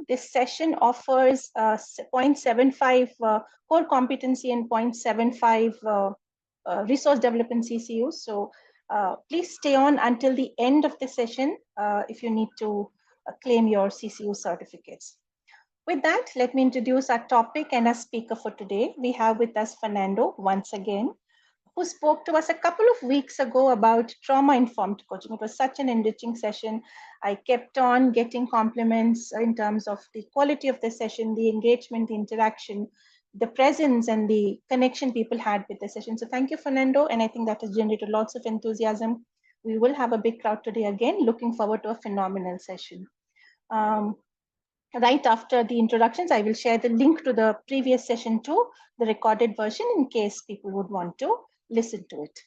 This session offers 0.75 core competency and 0.75 resource development CCUs. So please stay on until the end of the session if you need to claim your CCU certificates. With that, let me introduce our topic and our speaker for today. We have with us Fernando once again, who spoke to us a couple of weeks ago about trauma-informed coaching. It was such an enriching session. I kept on getting compliments in terms of the quality of the session, the engagement, the interaction, the presence and the connection people had with the session. So thank you, Fernando. And I think that has generated lots of enthusiasm. We will have a big crowd today again. Looking forward to a phenomenal session. Right after the introductions, I will share the link to the previous session too, the recorded version, in case people would want to listen to it.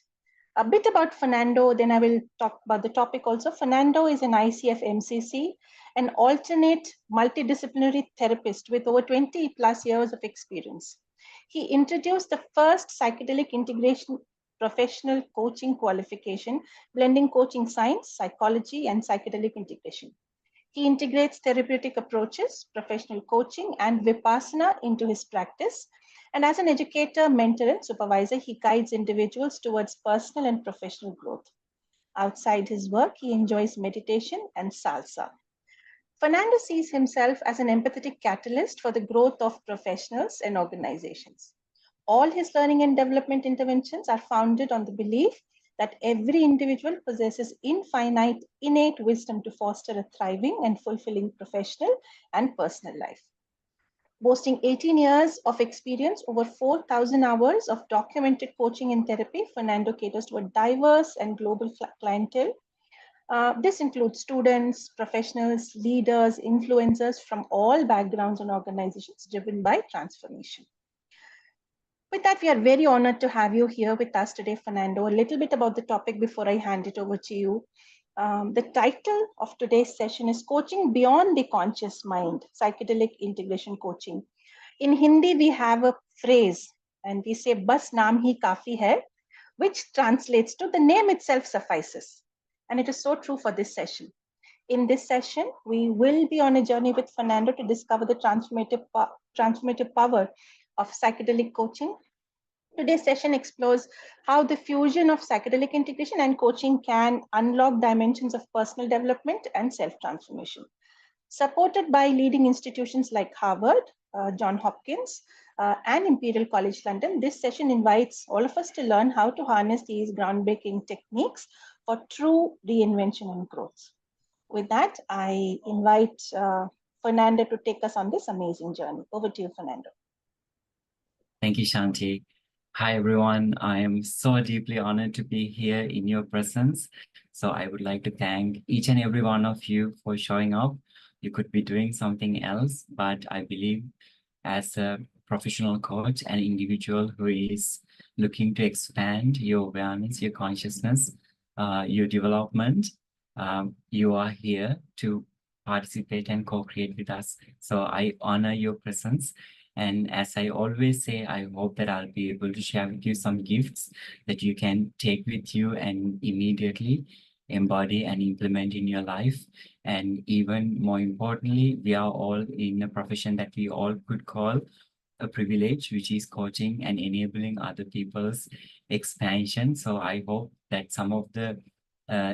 A bit about Fernando, then I will talk about the topic also. Fernando is an ICF MCC, an alternate multidisciplinary therapist with over 20 plus years of experience. He introduced the first psychedelic integration professional coaching qualification, blending coaching science, psychology, and psychedelic integration. He integrates therapeutic approaches, professional coaching, and Vipassana into his practice. And as an educator, mentor, and supervisor, he guides individuals towards personal and professional growth. Outside his work, he enjoys meditation and salsa. Fernando sees himself as an empathetic catalyst for the growth of professionals and organizations. All his learning and development interventions are founded on the belief that every individual possesses infinite innate wisdom to foster a thriving and fulfilling professional and personal life. Boasting 18 years of experience, over 4,000 hours of documented coaching and therapy, Fernando caters to a diverse and global clientele. This includes students, professionals, leaders, influencers from all backgrounds and organizations driven by transformation. With that, we are very honored to have you here with us today, Fernando. A little bit about the topic before I hand it over to you. The title of today's session is Coaching Beyond the Conscious Mind, Psychedelic Integration Coaching. In Hindi, we have a phrase and we say, Bas naam hi kafi hai, which translates to the name itself suffices. And it is so true for this session. In this session, we will be on a journey with Fernando to discover the transformative power of psychedelic coaching. Today's session explores how the fusion of psychedelic integration and coaching can unlock dimensions of personal development and self-transformation. Supported by leading institutions like Harvard, Johns Hopkins, and Imperial College London, this session invites all of us to learn how to harness these groundbreaking techniques for true reinvention and growth. With that, I invite Fernando to take us on this amazing journey. Over to you, Fernando. Thank you, Shanti. Hi, everyone. I am so deeply honored to be here in your presence. So I would like to thank each and every one of you for showing up. You could be doing something else, but I believe as a professional coach, an individual who is looking to expand your awareness, your consciousness, your development, you are here to participate and co-create with us. So I honor your presence. And as I always say, I hope that I'll be able to share with you some gifts that you can take with you and immediately embody and implement in your life. And even more importantly, we are all in a profession that we all could call a privilege, which is coaching and enabling other people's expansion. So I hope that some of the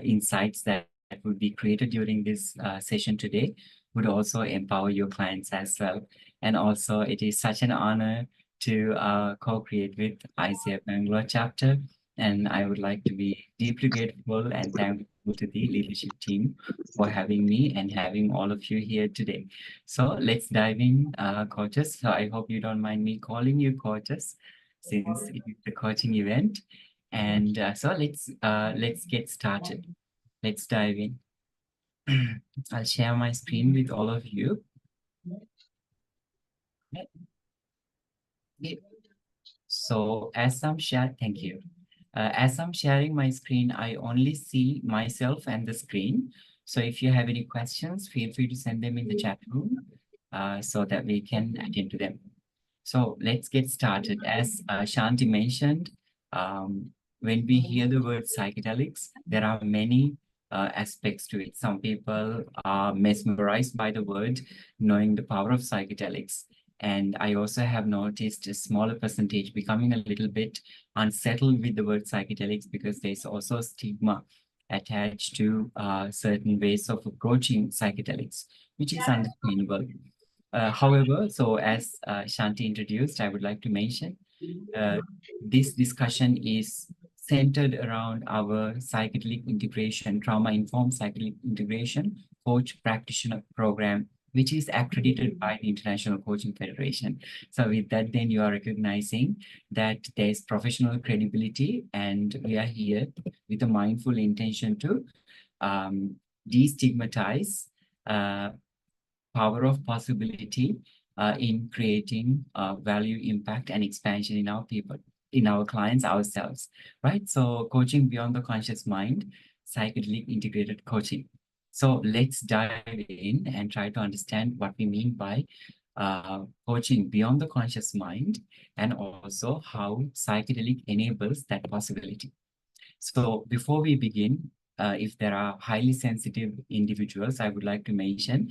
insights that would be created during this session today would also empower your clients as well. And also, it is such an honor to co-create with ICF Bengaluru Chapter. And I would like to be deeply grateful and thankful to the leadership team for having me and having all of you here today. So let's dive in, coaches. So I hope you don't mind me calling you coaches, since it is the coaching event. And so let's get started. Let's dive in. I'll share my screen with all of you. So as I'm sharing, thank you. As I'm sharing my screen, I only see myself and the screen. So if you have any questions, feel free to send them in the chat room so that we can attend to them. So let's get started. As Shanti mentioned, when we hear the word psychedelics, there are many aspects to it. Some people are mesmerized by the word, knowing the power of psychedelics. And I also have noticed a smaller percentage becoming a little bit unsettled with the word psychedelics because there's also stigma attached to certain ways of approaching psychedelics, which is understandable. However, so as Shanti introduced, I would like to mention this discussion is centered around our psychedelic integration, trauma-informed psychedelic integration coach practitioner program, which is accredited by the International Coaching Federation. So with that, then you are recognizing that there's professional credibility, and we are here with a mindful intention to destigmatize power of possibility in creating value, impact, and expansion in our people, in our clients, ourselves, right? So coaching beyond the conscious mind, psychedelic integrated coaching. So let's dive in and try to understand what we mean by coaching beyond the conscious mind, and also how psychedelic enables that possibility. So before we begin, if there are highly sensitive individuals, I would like to mention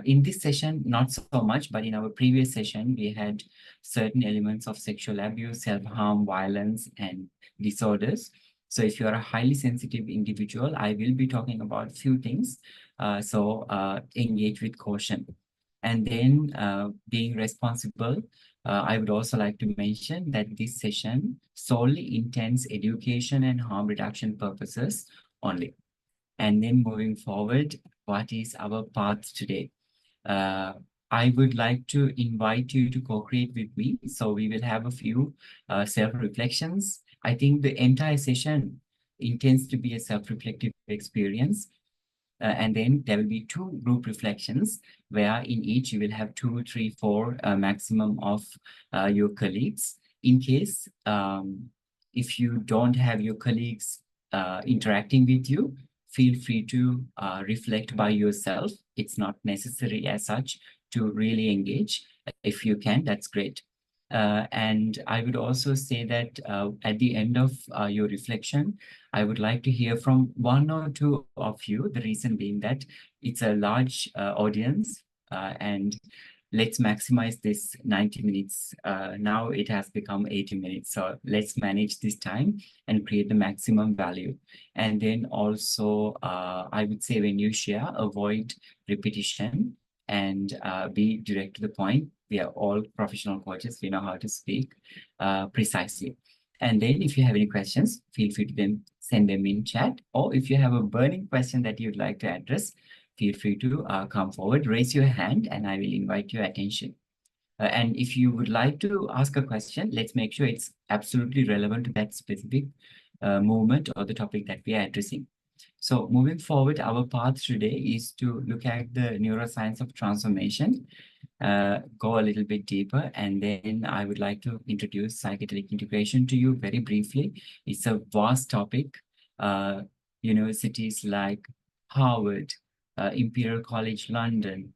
in this session, not so much, but in our previous session, we had certain elements of sexual abuse, self-harm, violence, and disorders. So if you are a highly sensitive individual, I will be talking about few things. So engage with caution. And then being responsible, I would also like to mention that this session solely intends education and harm reduction purposes only. And then moving forward, what is our path today? I would like to invite you to co-create with me. So we will have a few self-reflections. I think the entire session intends to be a self-reflective experience. And then there will be 2 group reflections where in each you will have 2, 3, 4 maximum of your colleagues. In case if you don't have your colleagues interacting with you, feel free to reflect by yourself. It's not necessary as such to really engage. If you can, that's great. And I would also say that at the end of your reflection, I would like to hear from 1 or 2 of you, the reason being that it's a large audience and let's maximize this 90 minutes. Now it has become 80 minutes. So let's manage this time and create the maximum value. And then also, I would say when you share, avoid repetition and be direct to the point. We are all professional coaches. We know how to speak precisely. And then if you have any questions, feel free to then send them in chat. Or if you have a burning question that you'd like to address, feel free to come forward, raise your hand, and I will invite your attention. And if you would like to ask a question, let's make sure it's absolutely relevant to that specific movement or the topic that we are addressing. So moving forward, our path today is to look at the neuroscience of transformation, go a little bit deeper, and then I would like to introduce psychedelic integration to you very briefly. It's a vast topic. Universities like Harvard, Imperial College London,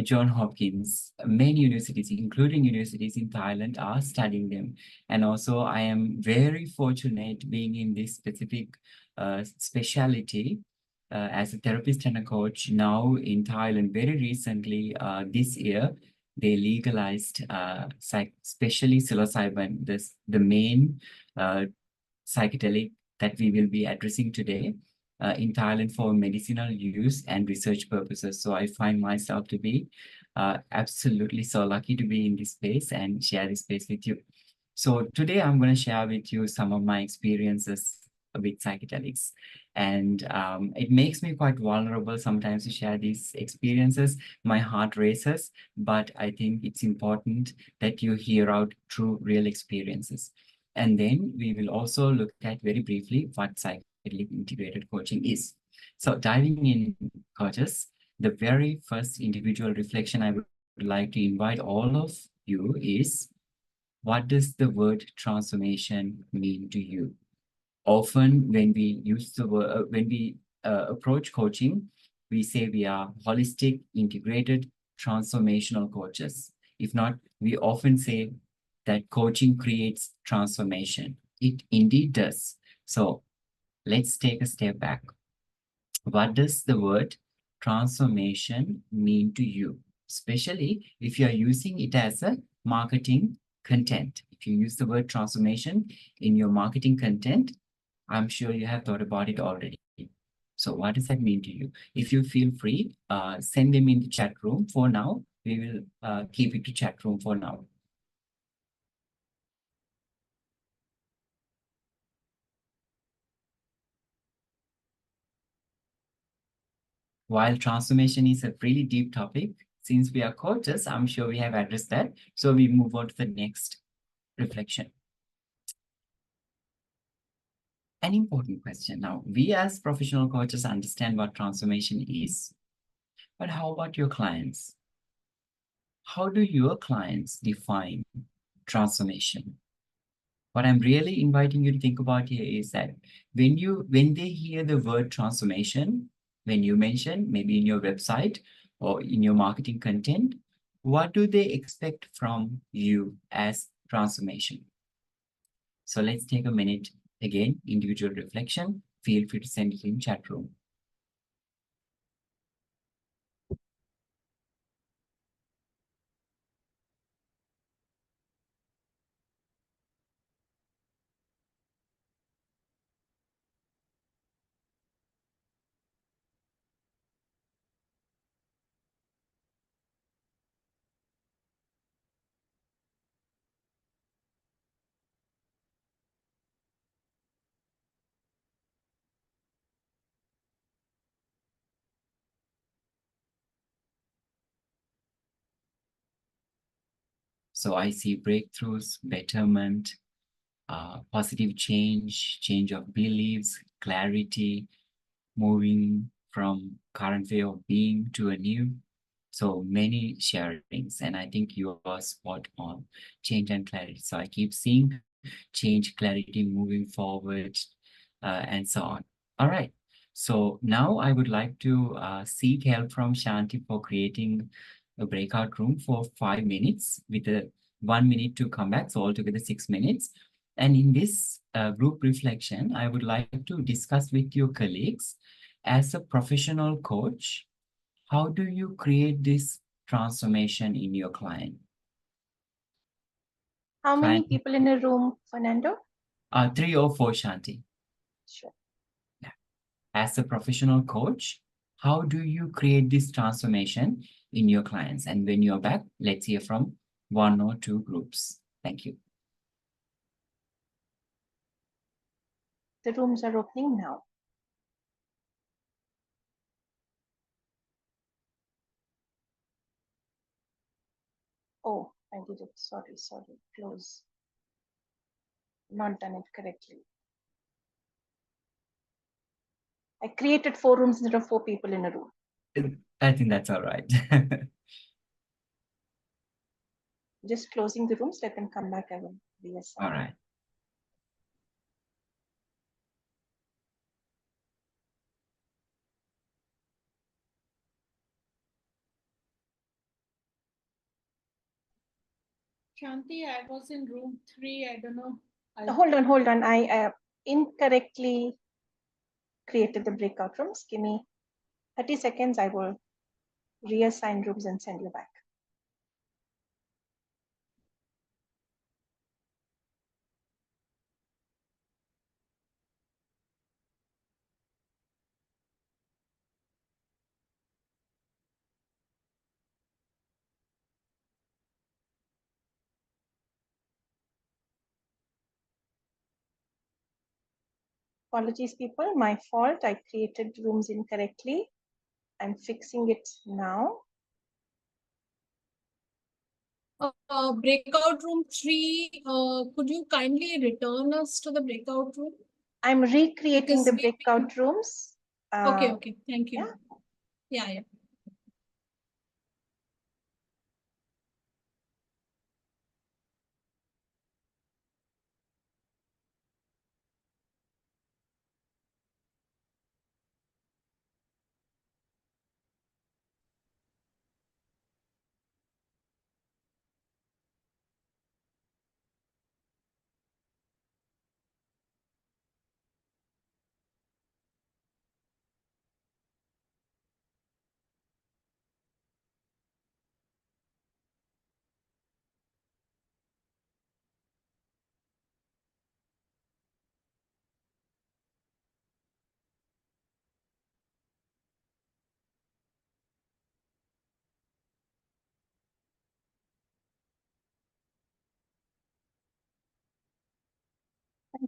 John Hopkins, many universities, including universities in Thailand, are studying them. And also, I am very fortunate being in this specific specialty as a therapist and a coach now in Thailand. Very recently, this year, they legalized especially psilocybin, the main psychedelic that we will be addressing today. In Thailand for medicinal use and research purposes. So I find myself to be absolutely so lucky to be in this space and share this space with you. So today I'm going to share with you some of my experiences with psychedelics. And it makes me quite vulnerable sometimes to share these experiences. My heart races, but I think it's important that you hear out true, real experiences. And then we will also look at very briefly what psychedelic integrated coaching is. So diving in, coaches, the very first individual reflection I would like to invite all of you is, what does the word transformation mean to you? Often when we use the word, when we approach coaching, we say we are holistic, integrated, transformational coaches. If not, we often say that coaching creates transformation. It indeed does. So let's take a step back. What does the word transformation mean to you? Especially if you are using it as a marketing content. If you use the word transformation in your marketing content, I'm sure you have thought about it already. So what does that mean to you? If you feel free, send them in the chat room for now. We will keep it to chat room for now. While transformation is a really deep topic, since we are coaches, I'm sure we have addressed that. So we move on to the next reflection. An important question. Now, we as professional coaches understand what transformation is, but how about your clients? How do your clients define transformation? What I'm really inviting you to think about here is that when they hear the word transformation, when you mention maybe in your website or in your marketing content, what do they expect from you as transformation? So let's take a minute again, individual reflection. Feel free to send it in chat room. So I see breakthroughs, betterment, positive change, change of beliefs, clarity, moving from current way of being to a new. So many sharings, and I think you are spot on. Change and clarity. So I keep seeing change, clarity, moving forward, and so on. All right. So now I would like to seek help from Shanti for creating a breakout room for 5 minutes with a 1 minute to come back. So altogether 6 minutes. And in this group reflection, I would like to discuss with your colleagues as a professional coach, how do you create this transformation in your client? How many people in a room, Fernando? 3 or 4, Shanti. Sure. Yeah. As a professional coach, how do you create this transformation in your clients? And when you're back, let's hear from 1 or 2 groups. Thank you. The rooms are opening now. Oh, I did it. Sorry. Close. Not done it correctly. I created 4 rooms instead of 4 people in a room. I think that's all right. Just closing the rooms, let them come back. I will reassign. All right. Shanti, I was in room 3. I don't know. Hold on. I incorrectly created the breakout rooms. Give me 30 seconds. I will reassign rooms and send you back. Apologies, people. My fault. I created rooms incorrectly. I'm fixing it now. Breakout room 3, could you kindly return us to the breakout room? I'm recreating the breakout rooms. Okay. Thank you. Yeah.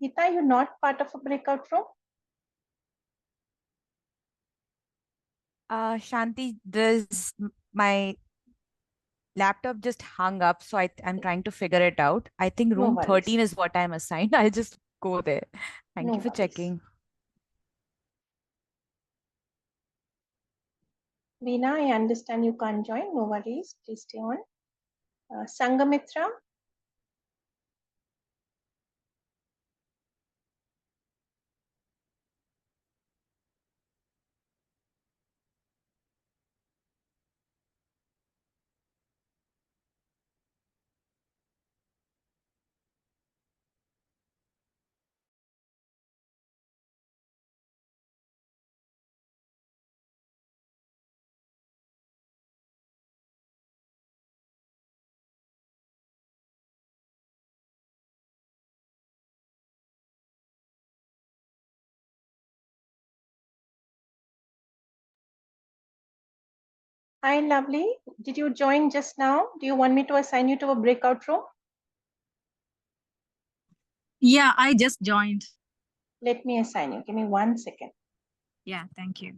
Geeta, you're not part of a breakout room? Shanti, my laptop just hung up, so I'm trying to figure it out. I think No room 13 worries. is what I'm assigned. I'll just go there. Thank No you for worries. checking. Veena, I understand you can't join. No worries. Please stay on. Sangamitra. Hi, lovely. Did you join just now? Do you want me to assign you to a breakout room? Yeah, I just joined. Let me assign you. Give me 1 second. Yeah, thank you.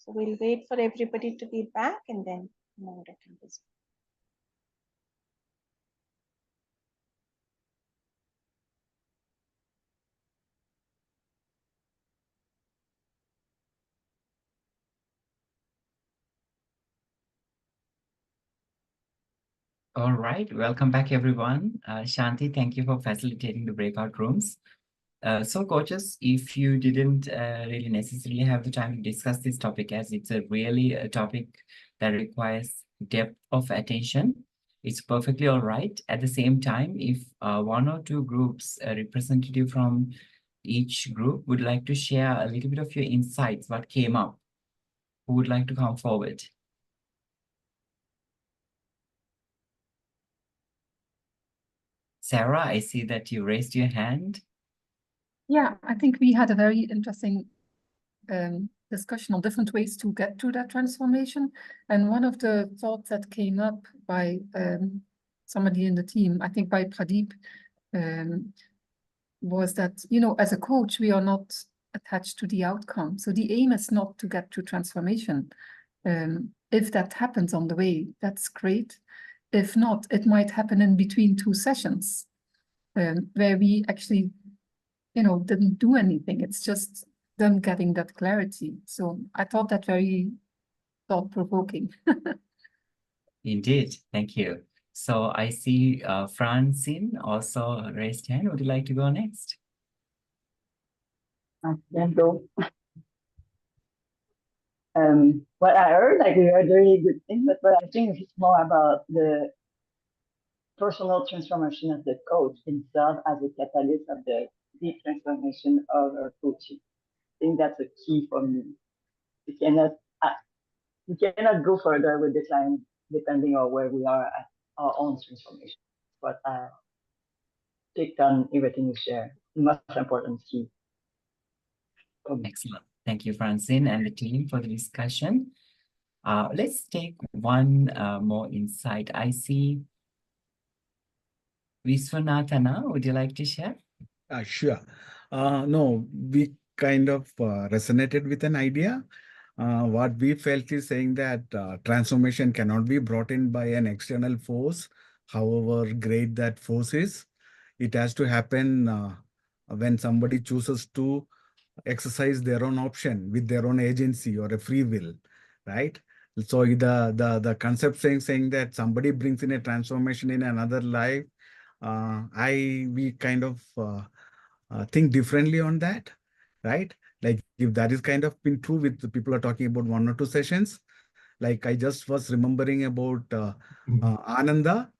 So we'll wait for everybody to be back and then moderate this. All right, welcome back, everyone. Shanti, thank you for facilitating the breakout rooms. So, coaches, if you didn't really necessarily have the time to discuss this topic, as it's a topic that requires depth of attention, it's perfectly all right. At the same time, if one or two groups, a representative from each group, would like to share a little bit of your insights, what came up, who would like to come forward? Sarah, I see that you raised your hand. Yeah, I think we had a very interesting discussion on different ways to get to that transformation. And one of the thoughts that came up by somebody in the team, I think by Pradeep, was that, you know, as a coach, we are not attached to the outcome. So the aim is not to get to transformation. If that happens on the way, that's great. If not, it might happen in between two sessions where we actually, you know, didn't do anything. It's just them getting that clarity. So I thought that very thought-provoking. Indeed, thank you. So I see Francine also raised hand. Would you like to go next? Then go. What I heard, like we heard very good things, but what I think is more about the personal transformation of the coach himself as a catalyst of the deep transformation of our coaching. I think that's a key for me. You cannot, you cannot go further with the client depending on where we are at our own transformation. But I take on everything you share. The most important key. Excellent. Thank you, Francine and the team for the discussion. Let's take one more insight. I see Viswanathana. Would you like to share? Sure. No, we kind of resonated with an idea. What we felt is saying that transformation cannot be brought in by an external force, however great that force is. It has to happen when somebody chooses to exercise their own option with their own agency or a free will, right? So the concept saying that somebody brings in a transformation in another life, we kind of think differently on that, right? Like if that is kind of been true with the people are talking about 1 or 2 sessions, like I just was remembering about Ananda,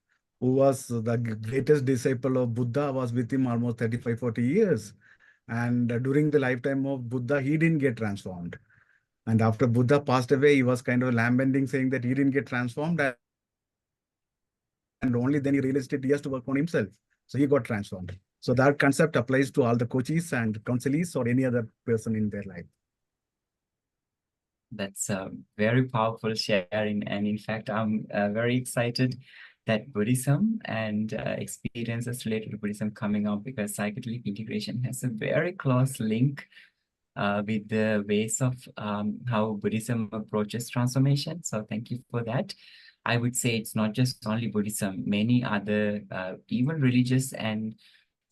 who was the greatest disciple of Buddha, was with him almost 35, 40 years. And during the lifetime of Buddha, he didn't get transformed. And after Buddha passed away, he was kind of lamenting, saying that he didn't get transformed. And only then he realized it, he has to work on himself. So he got transformed. So that concept applies to all the coaches and counselees or any other person in their life. That's a very powerful sharing. And in fact, I'm very excited that Buddhism and experiences related to Buddhism coming up, because psychedelic integration has a very close link with the ways of how Buddhism approaches transformation. So thank you for that. I would say it's not just only Buddhism, many other, even religious and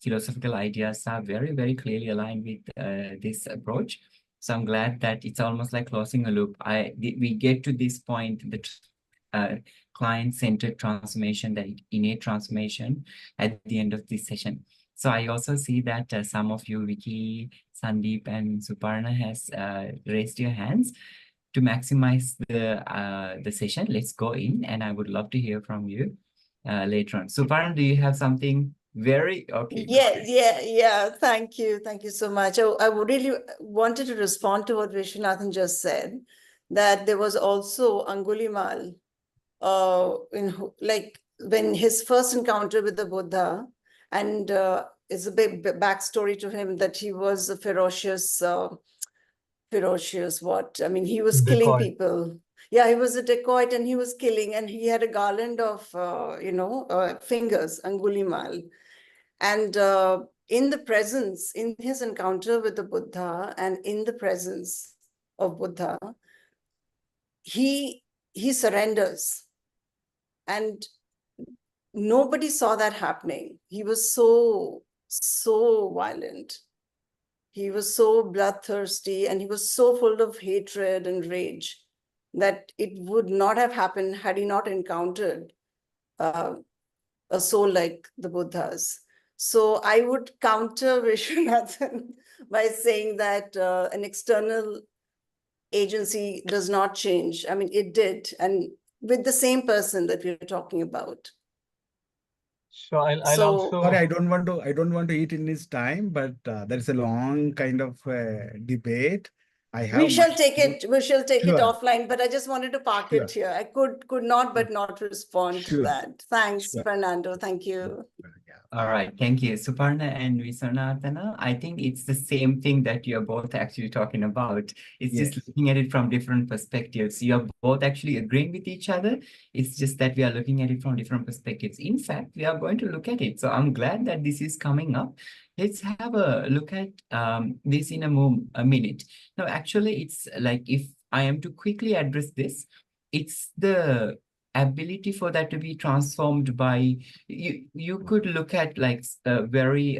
philosophical ideas are very, very clearly aligned with this approach. So I'm glad that it's almost like closing a loop. We get to this point, the client-centered transformation, the innate transformation at the end of this session. So I also see that some of you, Vicky, Sandeep, and Suparna, has raised your hands. To maximize the session, let's go in, and I would love to hear from you later on. Suparna, do you have something very okay? Yeah. Thank you so much. I really wanted to respond to what Vishwanathan just said, that there was also Angulimal, like when his first encounter with the Buddha, and it's a big backstory to him that he was a ferocious what? I mean, he was killing people. Yeah, he was a dacoit and he was killing, and he had a garland of, fingers, Angulimal. And in his encounter with the Buddha and in the presence of Buddha, he surrenders. And nobody saw that happening. He was so violent. He was so bloodthirsty, and he was so full of hatred and rage that it would not have happened had he not encountered a soul like the Buddha's. So I would counter Vishwanathan by saying that an external agency does not change. I mean, it did, and with the same person that we're talking about. So I'll also. Sorry, I don't want to eat in his time, but there is a long kind of debate. We shall take it offline, but I just wanted to park it here. I could not but not respond to that. Thanks, Fernando. Thank you. All right, thank you. Suparna and Vishwanathan, I think it's the same thing that you're both actually talking about. It's just looking at it from different perspectives. You're both actually agreeing with each other. It's just that we are looking at it from different perspectives. In fact, we are going to look at it. So I'm glad that this is coming up. Let's have a look at this in a minute. Now, actually, it's like, if I am to quickly address this, it's the ability for that to be transformed by, you could look at like a very,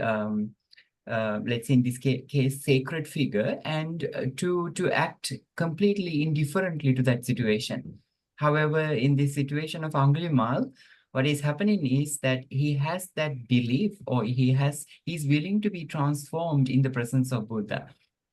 let's say in this case, sacred figure, and to act completely indifferently to that situation. However, in this situation of Angulimal, what is happening is that he has that belief, or he's willing to be transformed in the presence of Buddha.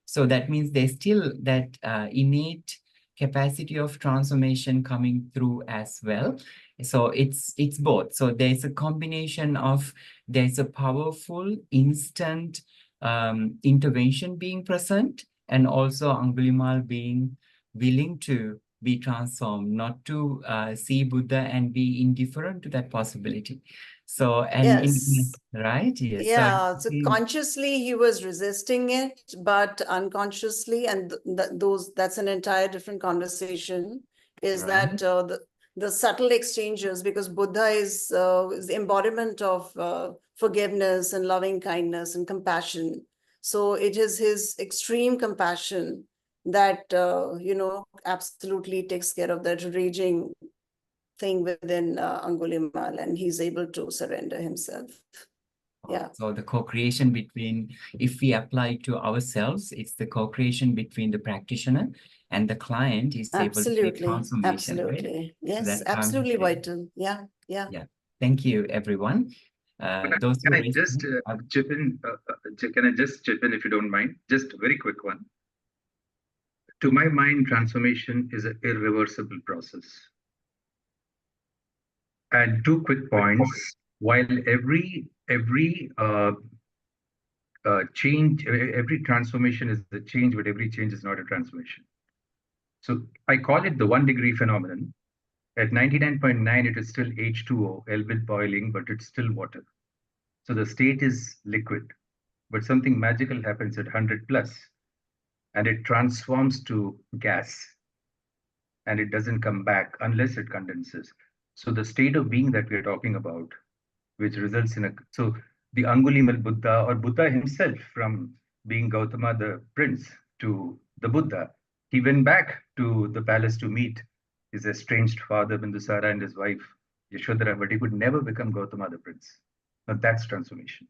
So that means there's still that innate capacity of transformation coming through as well. So it's both. So there's a combination of, there's a powerful instant intervention being present, and also Angulimal being willing to be transformed, not to see Buddha and be indifferent to that possibility. So, and yes. Right? Yes. Yeah, so consciously he was resisting it, but unconsciously, and that's an entire different conversation, is right. That the subtle exchanges, because Buddha is the embodiment of forgiveness and loving kindness and compassion. So it is his extreme compassion that, absolutely takes care of that raging thing within Angulimal, and he's able to surrender himself. Yeah. So the co-creation between, if we apply to ourselves, it's the co-creation between the practitioner and the client is able to make transformation. Absolutely. Right? Yes, so absolutely vital. Yeah. Thank you, everyone. Can I just chip in? Can I just chip in, if you don't mind? Just a very quick one. To my mind, transformation is an irreversible process. And two quick points. While every change, every transformation is a change, but every change is not a transformation. So I call it the 1 degree phenomenon. At 99.9, it is still H2O, albeit boiling, but it's still water. So the state is liquid, but something magical happens at 100 plus, and it transforms to gas, and it doesn't come back unless it condenses. So the state of being that we are talking about, which results in so the Angulimal Buddha, or Buddha himself, from being Gautama the prince to the Buddha, he went back to the palace to meet his estranged father Bindusara and his wife Yashodhara, but he could never become Gautama the prince. Now that's transformation.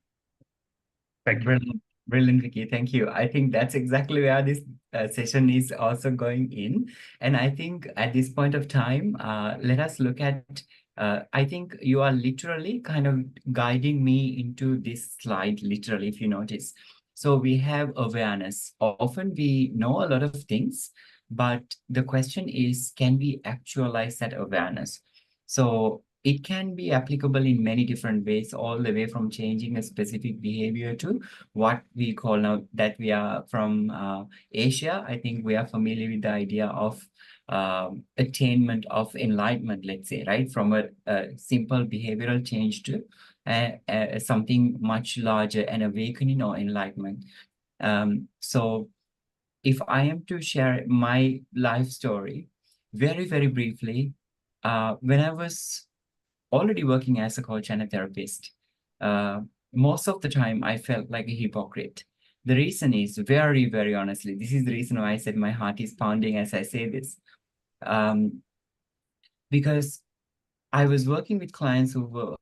Thank you. Brilliant, brilliant, Vicky. Thank you. I think that's exactly where this session is also going in. And I think at this point of time, let us look at, I think you are literally kind of guiding me into this slide, literally, if you notice. So we have awareness. Often we know a lot of things, but the question is, can we actualize that awareness? So it can be applicable in many different ways, all the way from changing a specific behavior to what we call now that we are from Asia. I think we are familiar with the idea of attainment of enlightenment, let's say, right? From a simple behavioral change to something much larger, an awakening or enlightenment. So if I am to share my life story very, very briefly, when I was already working as a coach and a therapist, most of the time I felt like a hypocrite. The reason is very, very honestly, this is the reason why I said my heart is pounding as I say this. Because I was working with clients who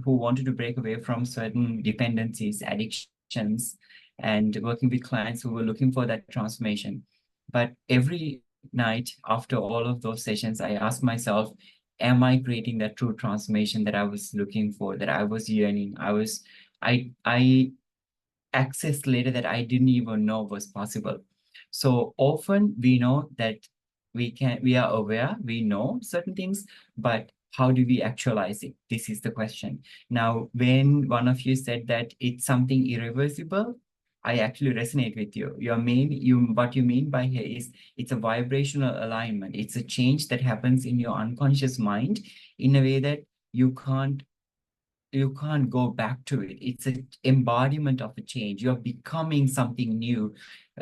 wanted to break away from certain dependencies, addictions, and working with clients who were looking for that transformation. But every night after all of those sessions, I asked myself, am I creating that true transformation that I was looking for, that I was yearning? I accessed later that I didn't even know was possible. So often we know that we are aware, we know certain things, but how do we actualize it? This is the question. Now, when one of you said that it's something irreversible, I actually resonate with you. What you mean by here is it's a vibrational alignment. It's a change that happens in your unconscious mind in a way that you can't go back to it. It's an embodiment of a change. You're becoming something new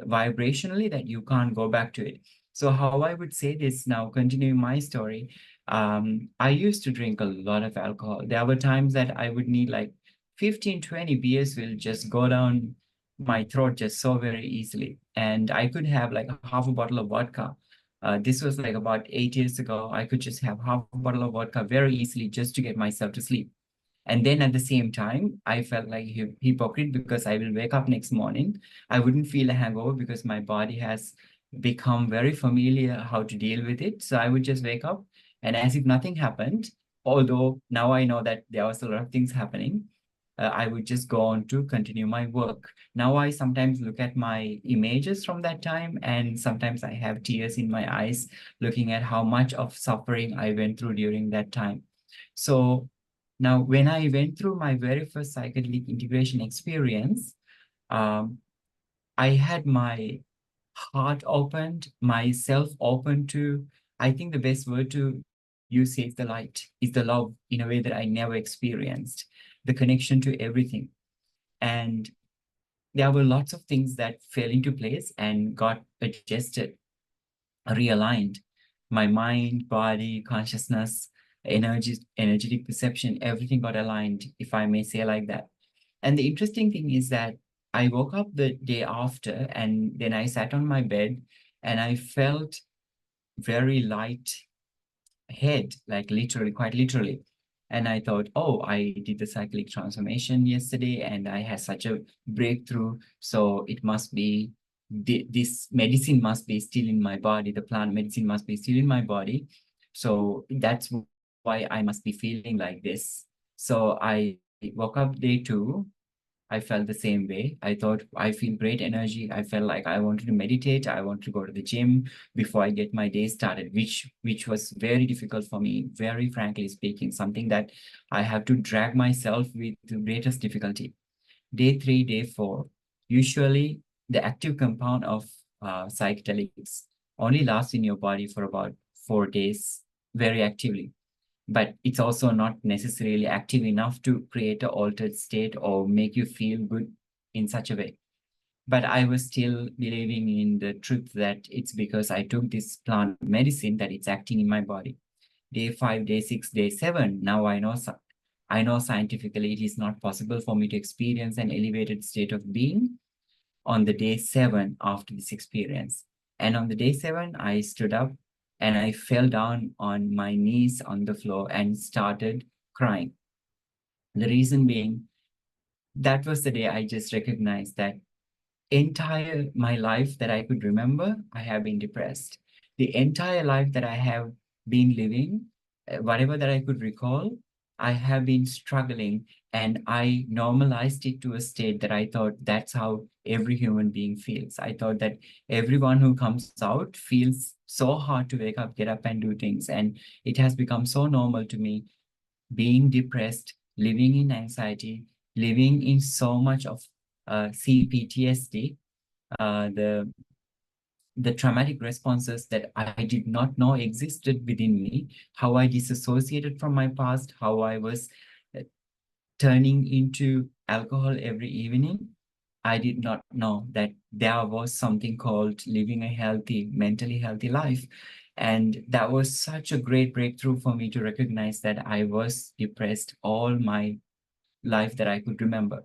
vibrationally that you can't go back to it. So how I would say this now, continuing my story, I used to drink a lot of alcohol. There were times that I would need like 15, 20 beers will just go down my throat just so very easily. And I could have like half a bottle of vodka. This was like about 8 years ago. I could just have half a bottle of vodka very easily just to get myself to sleep. And then at the same time, I felt like a hypocrite because I will wake up next morning. I wouldn't feel a hangover because my body has become very familiar how to deal with it. So I would just wake up and as if nothing happened, although now I know that there was a lot of things happening, I would just go on to continue my work. Now I sometimes look at my images from that time and sometimes I have tears in my eyes looking at how much of suffering I went through during that time. So now, when I went through my very first psychedelic integration experience, I had my heart opened, myself open to, I think the best word to use is the light, is the love in a way that I never experienced, the connection to everything. And there were lots of things that fell into place and got adjusted, realigned. My mind, body, consciousness, energetic perception, everything got aligned, if I may say like that. And the interesting thing is that I woke up the day after and then I sat on my bed and I felt very light head, like literally, quite literally. And I thought, oh, I did the cyclic transformation yesterday and I had such a breakthrough. So it must be, this medicine must be still in my body. The plant medicine must be still in my body. So that's why I must be feeling like this. So I woke up day 2. I felt the same way. I thought I feel great energy. I felt like I wanted to meditate. I want to go to the gym before I get my day started, which was very difficult for me, very frankly speaking, something that I have to drag myself with the greatest difficulty. Day 3, day 4, usually the active compound of psychedelics only lasts in your body for about 4 days very actively. But it's also not necessarily active enough to create an altered state or make you feel good in such a way. But I was still believing in the truth that it's because I took this plant medicine that it's acting in my body. Day 5, day 6, day 7, now I know scientifically it is not possible for me to experience an elevated state of being on the day 7 after this experience. And on the day 7, I stood up and I fell down on my knees on the floor and started crying. The reason being, that was the day I just recognized that entire my life that I could remember, I have been depressed. The entire life that I have been living, whatever that I could recall, I have been struggling, and I normalized it to a state that I thought that's how every human being feels. I thought that everyone who comes out feels so hard to wake up, get up and do things. And it has become so normal to me being depressed, living in anxiety, living in so much of CPTSD, the traumatic responses that I did not know existed within me, how I disassociated from my past, how I was turning into alcohol every evening. I did not know that there was something called living a healthy, mentally healthy life. And that was such a great breakthrough for me to recognize that I was depressed all my life that I could remember.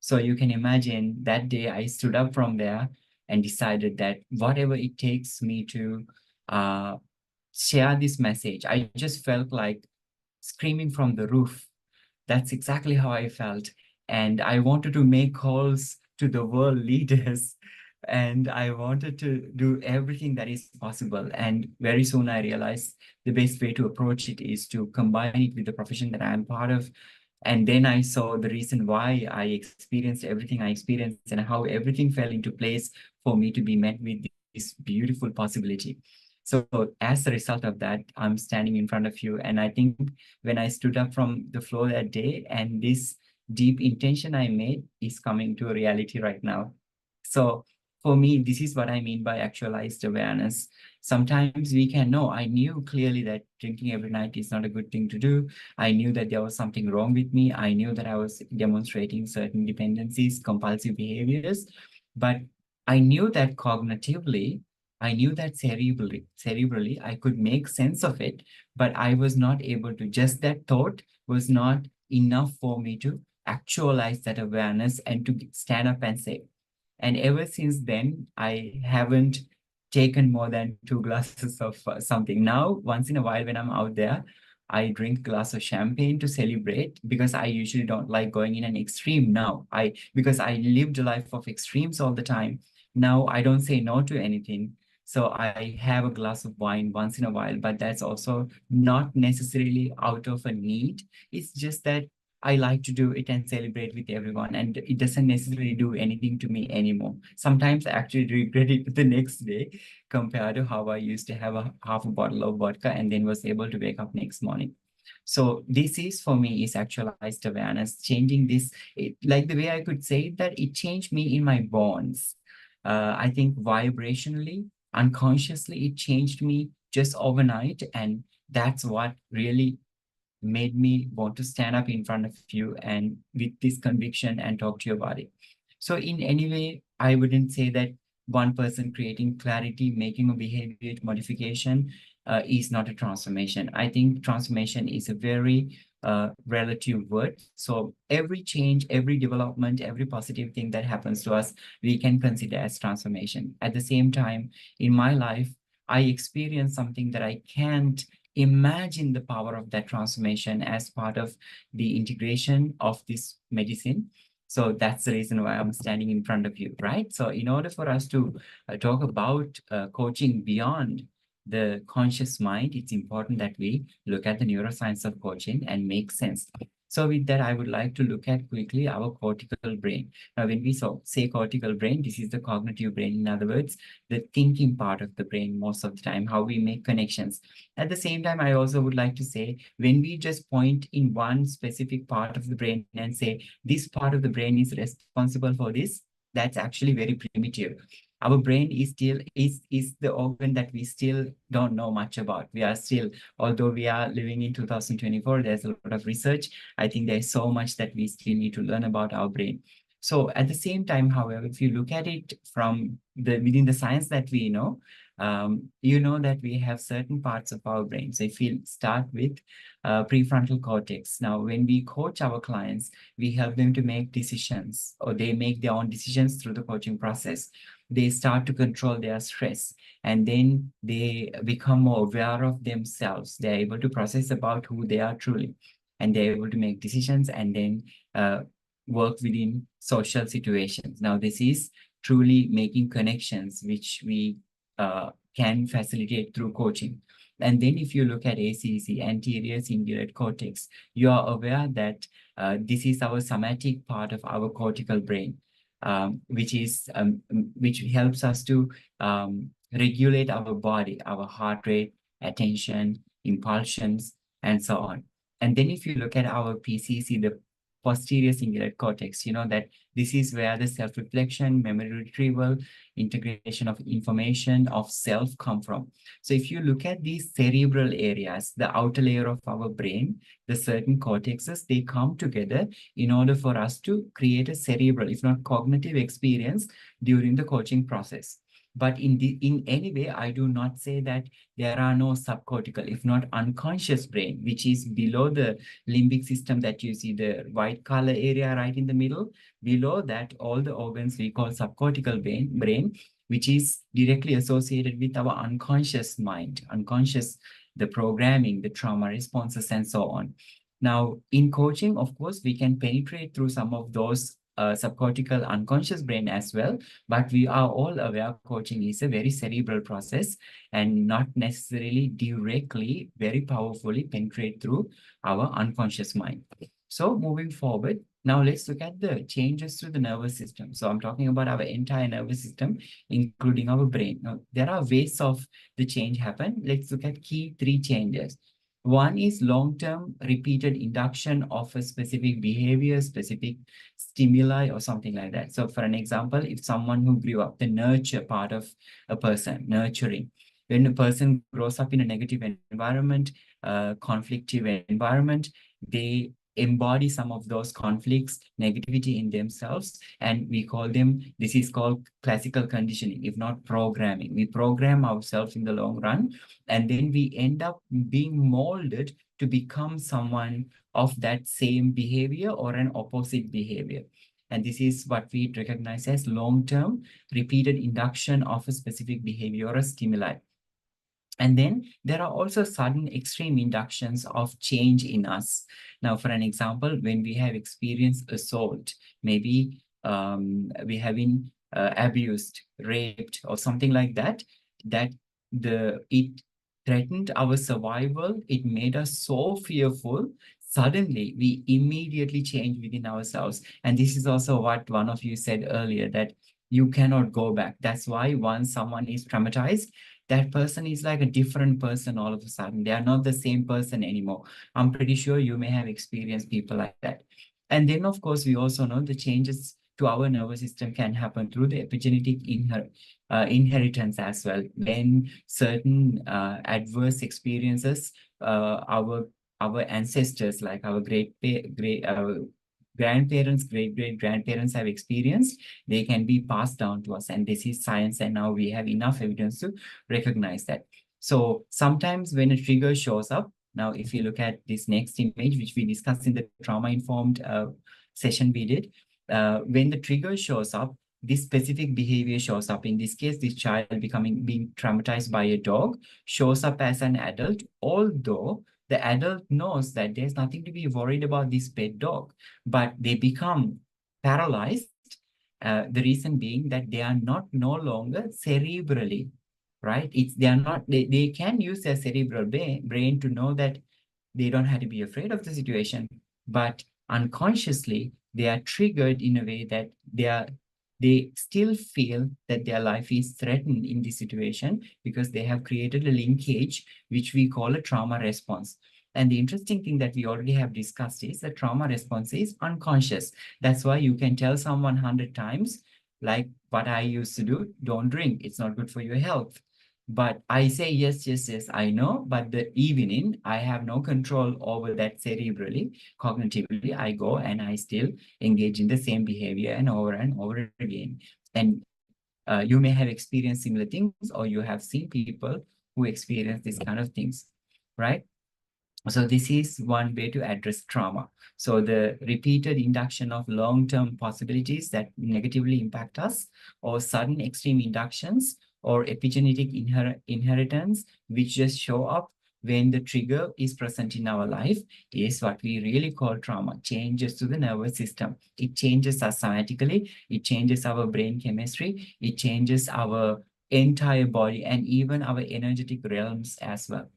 So you can imagine that day I stood up from there and decided that whatever it takes me to share this message, I just felt like screaming from the roof. That's exactly how I felt. And I wanted to make calls to the world leaders, and I wanted to do everything that is possible. And very soon I realized the best way to approach it is to combine it with the profession that I am part of. And then I saw the reason why I experienced everything I experienced and how everything fell into place for me to be met with this beautiful possibility. So as a result of that, I'm standing in front of you. And I think when I stood up from the floor that day, and this deep intention I made is coming to a reality right now. So for me, this is what I mean by actualized awareness. Sometimes we can know, I knew clearly that drinking every night is not a good thing to do. I knew that there was something wrong with me. I knew that I was demonstrating certain dependencies, compulsive behaviors, but I knew that cognitively, I knew that cerebrally, I could make sense of it, but I was not able to. Just that thought was not enough for me to actualize that awareness and to stand up and say. And ever since then, I haven't taken more than 2 glasses of something. Now, once in a while when I'm out there, I drink a glass of champagne to celebrate, because I usually don't like going in an extreme now. Because I lived a life of extremes all the time. Now I don't say no to anything. So I have a glass of wine once in a while, but that's also not necessarily out of a need. It's just that I like to do it and celebrate with everyone, and it doesn't necessarily do anything to me anymore. Sometimes I actually regret it the next day compared to how I used to have half a bottle of vodka and then was able to wake up next morning. So this is, for me, is actualized awareness, changing this, like the way I could say that it changed me in my bones. I think vibrationally, unconsciously, it changed me just overnight. And that's what really made me want to stand up in front of you and with this conviction and talk to you about it. So in any way, I wouldn't say that one person creating clarity, making a behavior modification is not a transformation. I think transformation is a very relative word. So every change, every development, every positive thing that happens to us, we can consider as transformation. At the same time, in my life, I experienced something that I can't imagine the power of that transformation as part of the integration of this medicine. So that's the reason why I'm standing in front of you, right? So in order for us to talk about coaching beyond the conscious mind, it's important that we look at the neuroscience of coaching and make sense. So with that, I would like to look at quickly our cortical brain. Now, when we say cortical brain, this is the cognitive brain. In other words, the thinking part of the brain most of the time, how we make connections. At the same time, I also would like to say, when we just point in one specific part of the brain and say, this part of the brain is responsible for this, that's actually very primitive. Our brain is still is the organ that we still don't know much about. We are still, although we are living in 2024, there's a lot of research. I think there's so much that we still need to learn about our brain. So at the same time, however, if you look at it from within the science that we know, you know that we have certain parts of our brain. So if we start with prefrontal cortex. Now, when we coach our clients, we help them to make decisions, or they make their own decisions through the coaching process. They start to control their stress, and then they become more aware of themselves. They're able to process about who they are truly, and they're able to make decisions and then work within social situations. Now, this is truly making connections, which we can facilitate through coaching. And then if you look at ACC, anterior cingulate cortex, you are aware that this is our somatic part of our cortical brain, which helps us to regulate our body, our heart rate, attention, impulsions, and so on. And then if you look at our PCC, the posterior cingulate cortex, you know that this is where the self-reflection, memory retrieval, integration of information, of self come from. So if you look at these cerebral areas, the outer layer of our brain, the certain cortexes, they come together in order for us to create a cerebral, if not cognitive experience during the coaching process. But in any way, I do not say that there are no subcortical, if not unconscious brain, which is below the limbic system that you see, the white color area right in the middle. Below that, all the organs we call subcortical brain, which is directly associated with our unconscious mind, the programming, the trauma responses, and so on. Now, in coaching, of course, we can penetrate through some of those subcortical unconscious brain as well, but we are all aware coaching is a very cerebral process and not necessarily directly, very powerfully penetrate through our unconscious mind. So moving forward, now let's look at the changes to the nervous system. So I'm talking about our entire nervous system, including our brain. Now, there are ways of the change happen. Let's look at key 3 changes. One is long-term repeated induction of a specific behavior, specific stimuli, or something like that. So for an example, if someone who grew up, the nurture part of a person, nurturing, when a person grows up in a negative environment, conflictive environment, they embody some of those conflicts, negativity in themselves, and we call them, this is called classical conditioning, if not programming. We program ourselves in the long run, and then we end up being molded to become someone of that same behavior or an opposite behavior. And this is what we recognize as long-term repeated induction of a specific behavior or a stimuli. And then there are also sudden extreme inductions of change in us. Now, for an example, when we have experienced assault, maybe we have been abused, raped, or something like that, it threatened our survival. It made us so fearful. Suddenly, we immediately change within ourselves. And this is also what one of you said earlier, that you cannot go back. That's why once someone is traumatized, that person is like a different person all of a sudden. They are not the same person anymore. I'm pretty sure you may have experienced people like that. And then, of course, we also know the changes to our nervous system can happen through the epigenetic inheritance as well. When certain adverse experiences, our ancestors, like our grandparents, great-great-grandparents have experienced, they can be passed down to us. And this is science, and now we have enough evidence to recognize that. So sometimes when a trigger shows up, now if you look at this next image, which we discussed in the trauma-informed session we did, when the trigger shows up, this specific behavior shows up. In this case, this child being traumatized by a dog shows up as an adult, although the adult knows that there's nothing to be worried about this pet dog, but they become paralyzed. The reason being that they are no longer cerebrally, right? They can use their cerebral brain to know that they don't have to be afraid of the situation, but unconsciously they are triggered in a way that they still feel that their life is threatened in this situation because they have created a linkage, which we call a trauma response. And the interesting thing that we already have discussed is that trauma response is unconscious. That's why you can tell someone 100 times, like what I used to do, don't drink, it's not good for your health. But I say, yes, yes, yes, I know, but the evening, I have no control over that cerebrally, cognitively. I go and I still engage in the same behavior and over again. And you may have experienced similar things, or you have seen people who experience these kind of things, right? So this is one way to address trauma. So the repeated induction of long-term possibilities that negatively impact us, or sudden extreme inductions, or epigenetic inheritance, which just show up when the trigger is present in our life, is what we really call trauma. Changes to the nervous system. It changes us somatically, it changes our brain chemistry, it changes our entire body, and even our energetic realms as well.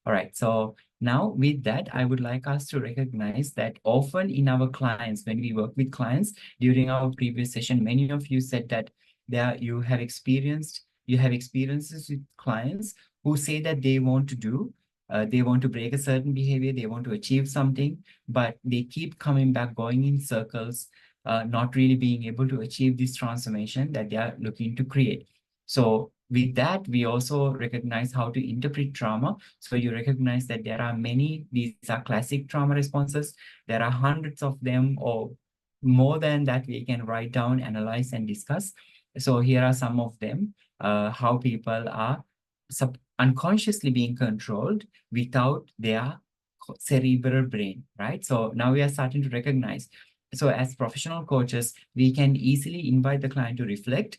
All right, so now with that, I would like us to recognize that often in our clients, when we work with clients during our previous session, many of you said that you have experiences with clients who say that they want to break a certain behavior, they want to achieve something, but they keep coming back, going in circles, not really being able to achieve this transformation that they are looking to create. So with that, we also recognize how to interpret trauma. So you recognize that there are many, these are classic trauma responses. There are hundreds of them, or more than that we can write down, analyze, and discuss. So here are some of them, how people are unconsciously being controlled without their cerebral brain, right? So now we are starting to recognize. So as professional coaches, we can easily invite the client to reflect,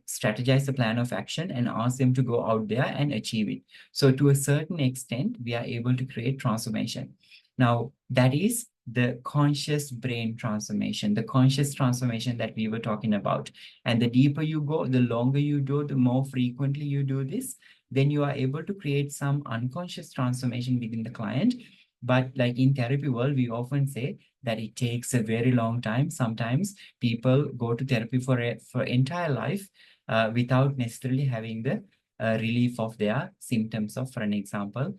strategize a plan of action, and ask them to go out there and achieve it. So to a certain extent, we are able to create transformation. Now, that is the conscious brain transformation, the conscious transformation that we were talking about. And the deeper you go, the longer you do, the more frequently you do this, then you are able to create some unconscious transformation within the client. But like in therapy world, we often say that it takes a very long time. Sometimes people go to therapy for entire life without necessarily having the relief of their symptoms of, for an example,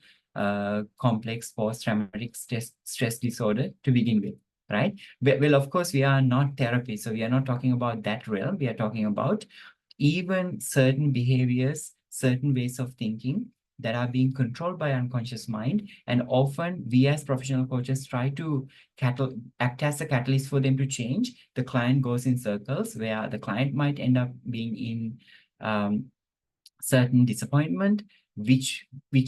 complex post-traumatic stress disorder to begin with, right? Well, of course, we are not therapy, so we are not talking about that realm. We are talking about even certain behaviors, certain ways of thinking that are being controlled by unconscious mind. And often we as professional coaches try to act as a catalyst for them to change. The client goes in circles where the client might end up being in certain disappointment, which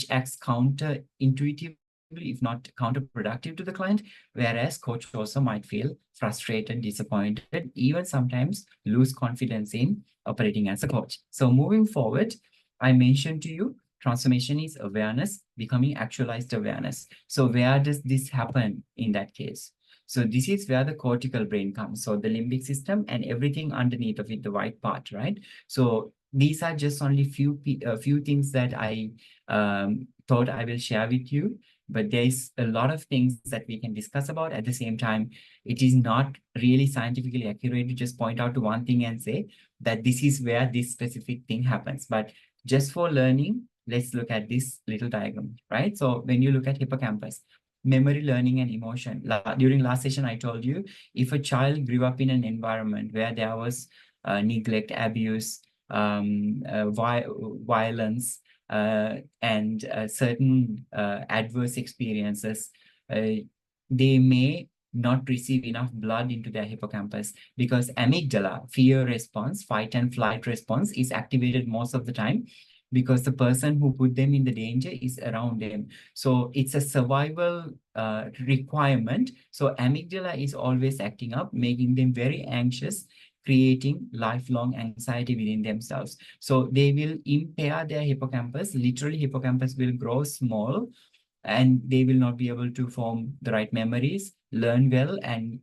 acts counterintuitively, if not counterproductive to the client, whereas coach also might feel frustrated, disappointed, even sometimes lose confidence in operating as a coach. So moving forward, I mentioned to you, transformation is awareness becoming actualized awareness. So where does this happen in that case? So this is where the cortical brain comes. So the limbic system and everything underneath of it, the white part, right? So these are just only few things that I thought I will share with you. But there's a lot of things that we can discuss about. At the same time, it is not really scientifically accurate to just point out to one thing and say that this is where this specific thing happens. But just for learning, let's look at this little diagram, right? So when you look at hippocampus, memory, learning, and emotion. During last session, I told you, if a child grew up in an environment where there was neglect, abuse, violence, and certain adverse experiences, they may not receive enough blood into their hippocampus, because amygdala, fear response, fight and flight response, is activated most of the time because the person who put them in the danger is around them. So it's a survival requirement. So amygdala is always acting up, making them very anxious, creating lifelong anxiety within themselves. So they will impair their hippocampus. Literally, hippocampus will grow small, and they will not be able to form the right memories, learn well, and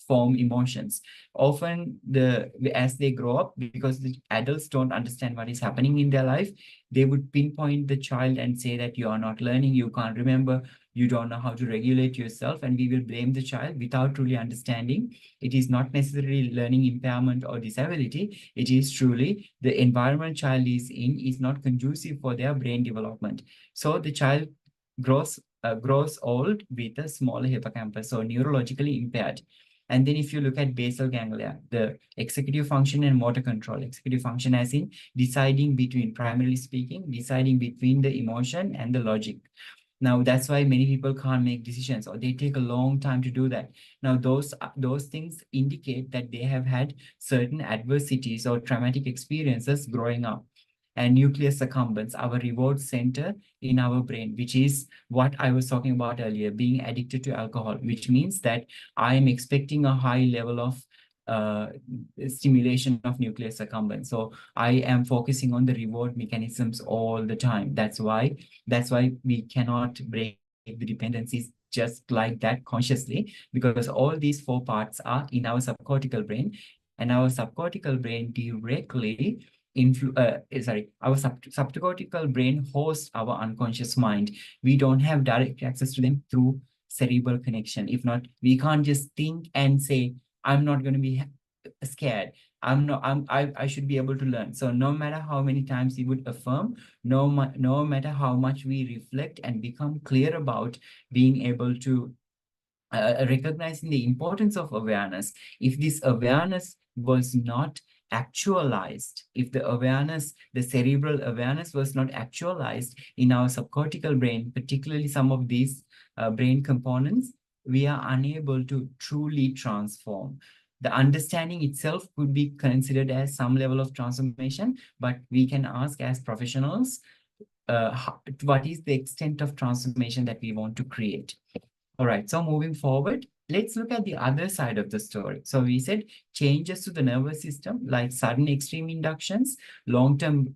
form emotions. Often, as they grow up, because the adults don't understand what is happening in their life, they would pinpoint the child and say that you are not learning, you can't remember, you don't know how to regulate yourself, and we will blame the child without truly understanding. It is not necessarily learning impairment or disability. It is truly the environment child is in is not conducive for their brain development. So the child grows old with a smaller hippocampus, so neurologically impaired. And then if you look at basal ganglia, the executive function and motor control, executive function as in deciding between, primarily speaking, deciding between the emotion and the logic. Now, that's why many people can't make decisions, or they take a long time to do that. Now, those things indicate that they have had certain adversities or traumatic experiences growing up. And nucleus accumbens, our reward center in our brain, which is what I was talking about earlier, being addicted to alcohol, which means that I am expecting a high level of stimulation of nucleus accumbens. So I am focusing on the reward mechanisms all the time. That's why we cannot break the dependencies just like that consciously, because all these 4 parts are in our subcortical brain, and our subcortical brain directly our subcortical brain hosts our unconscious mind. We don't have direct access to them through cerebral connection. If not, we can't just think and say, I'm not going to be scared. I should be able to learn. So no matter how many times we would affirm, no matter how much we reflect and become clear about being able to recognizing the importance of awareness, if this awareness was not actualized, if the cerebral awareness was not actualized in our subcortical brain, particularly some of these brain components, we are unable to truly transform. The understanding itself could be considered as some level of transformation, but we can ask as professionals, what is the extent of transformation that we want to create? All right, so moving forward, let's look at the other side of the story. So we said changes to the nervous system, like sudden extreme inductions, long-term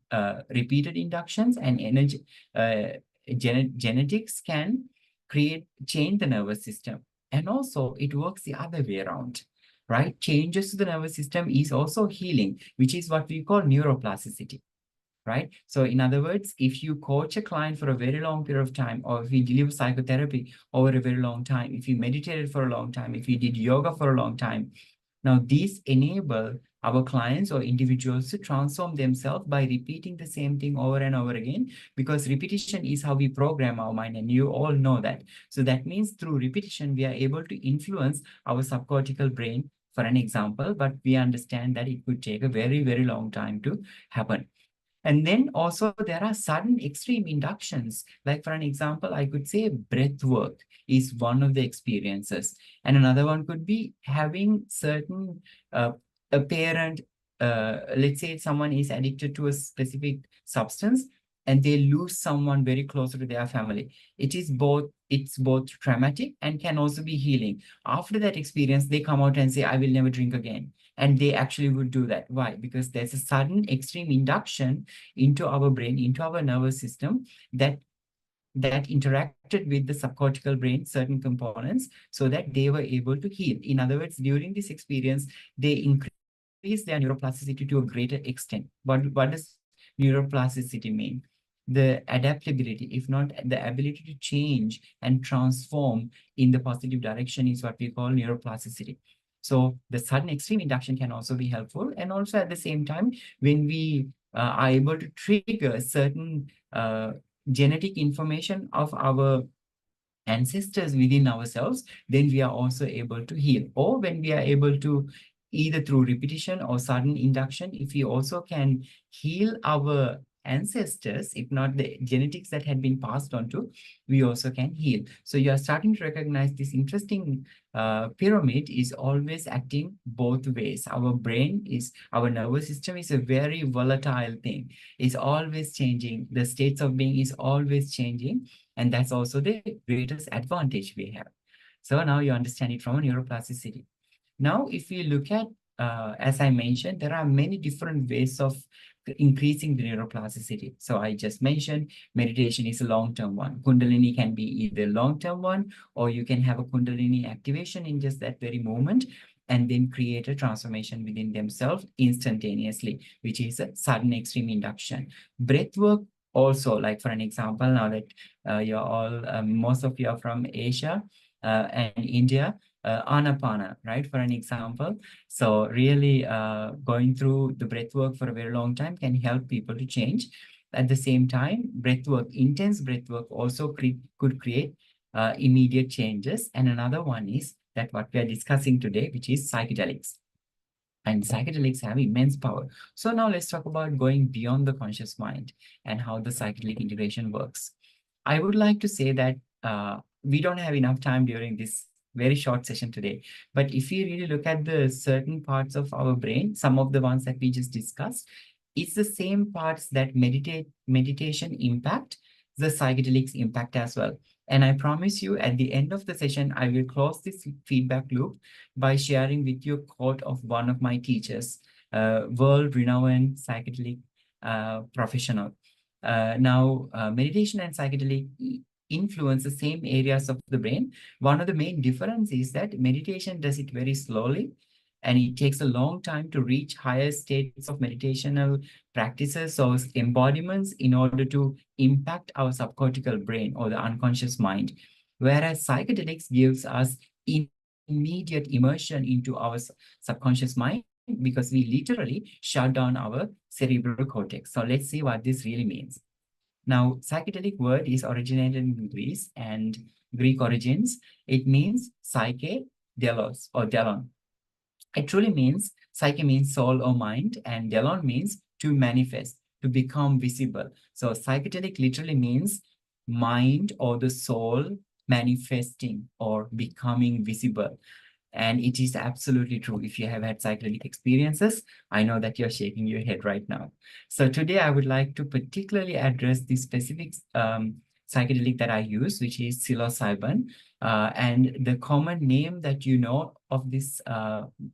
repeated inductions, and energy, genetics can change the nervous system. And also it works the other way around, right? Changes to the nervous system is also healing, which is what we call neuroplasticity. Right? So in other words, if you coach a client for a very long period of time, or if you deliver psychotherapy over a very long time, if you meditated for a long time, if you did yoga for a long time, now these enable our clients or individuals to transform themselves by repeating the same thing over and over again, because repetition is how we program our mind, and you all know that. So that means through repetition, we are able to influence our subcortical brain, for an example, but we understand that it could take a very, very long time to happen. And then also there are sudden extreme inductions. Like for an example, I could say breath work is one of the experiences. And another one could be having certain apparent, let's say someone is addicted to a specific substance and they lose someone very close to their family. It's both traumatic and can also be healing. After that experience, they come out and say, I will never drink again. And they actually would do that. Why? Because there's a sudden extreme induction into our brain, into our nervous system that interacted with the subcortical brain, certain components, so that they were able to heal. In other words, during this experience, they increase their neuroplasticity to a greater extent. What does neuroplasticity mean? The adaptability, if not the ability to change and transform in the positive direction, is what we call neuroplasticity. So the sudden extreme induction can also be helpful. And also at the same time, when we are able to trigger certain genetic information of our ancestors within ourselves, then we are also able to heal. Or when we are able to, either through repetition or sudden induction, if we also can heal our ancestors, if not the genetics that had been passed on to, we also can heal. So you are starting to recognize this interesting pyramid is always acting both ways. Our brain our nervous system is a very volatile thing. It's always changing. The states of being is always changing. And that's also the greatest advantage we have. So now you understand it from a neuroplasticity. Now, if we look at, as I mentioned, there are many different ways of increasing the neuroplasticity. So I just mentioned meditation is a long-term one. Kundalini can be either long-term one, or you can have a Kundalini activation in just that very moment and then create a transformation within themselves instantaneously, which is a sudden extreme induction. Breath work also, like for an example, now that you're all, most of you are from Asia and India, Anapana, right? For an example. So really going through the breath work for a very long time can help people to change. At the same time, breath work, intense breath work also could create immediate changes. And another one is that what we are discussing today, which is psychedelics. And psychedelics have immense power. So now let's talk about going beyond the conscious mind and how the psychedelic integration works. I would like to say that we don't have enough time during this very short session today. But if you really look at the certain parts of our brain, some of the ones that we just discussed, it's the same parts that meditation impact, the psychedelics impact as well. And I promise you, at the end of the session, I will close this feedback loop by sharing with you a quote of one of my teachers, world-renowned psychedelic professional. Now, meditation and psychedelic influence the same areas of the brain. One of the main differences is that meditation does it very slowly, and it takes a long time to reach higher states of meditational practices or embodiments in order to impact our subcortical brain or the unconscious mind. Whereas psychedelics gives us immediate immersion into our subconscious mind because we literally shut down our cerebral cortex. So let's see what this really means. Now, psychedelic word is originated in Greece and Greek origins. It means psyche, delos or delon. It truly means, psyche means soul or mind, and delon means to manifest, to become visible. So psychedelic literally means mind or the soul manifesting or becoming visible. And it is absolutely true. If you have had psychedelic experiences, I know that you're shaking your head right now. So today I would like to particularly address the specific psychedelic that I use, which is psilocybin. And the common name that you know of this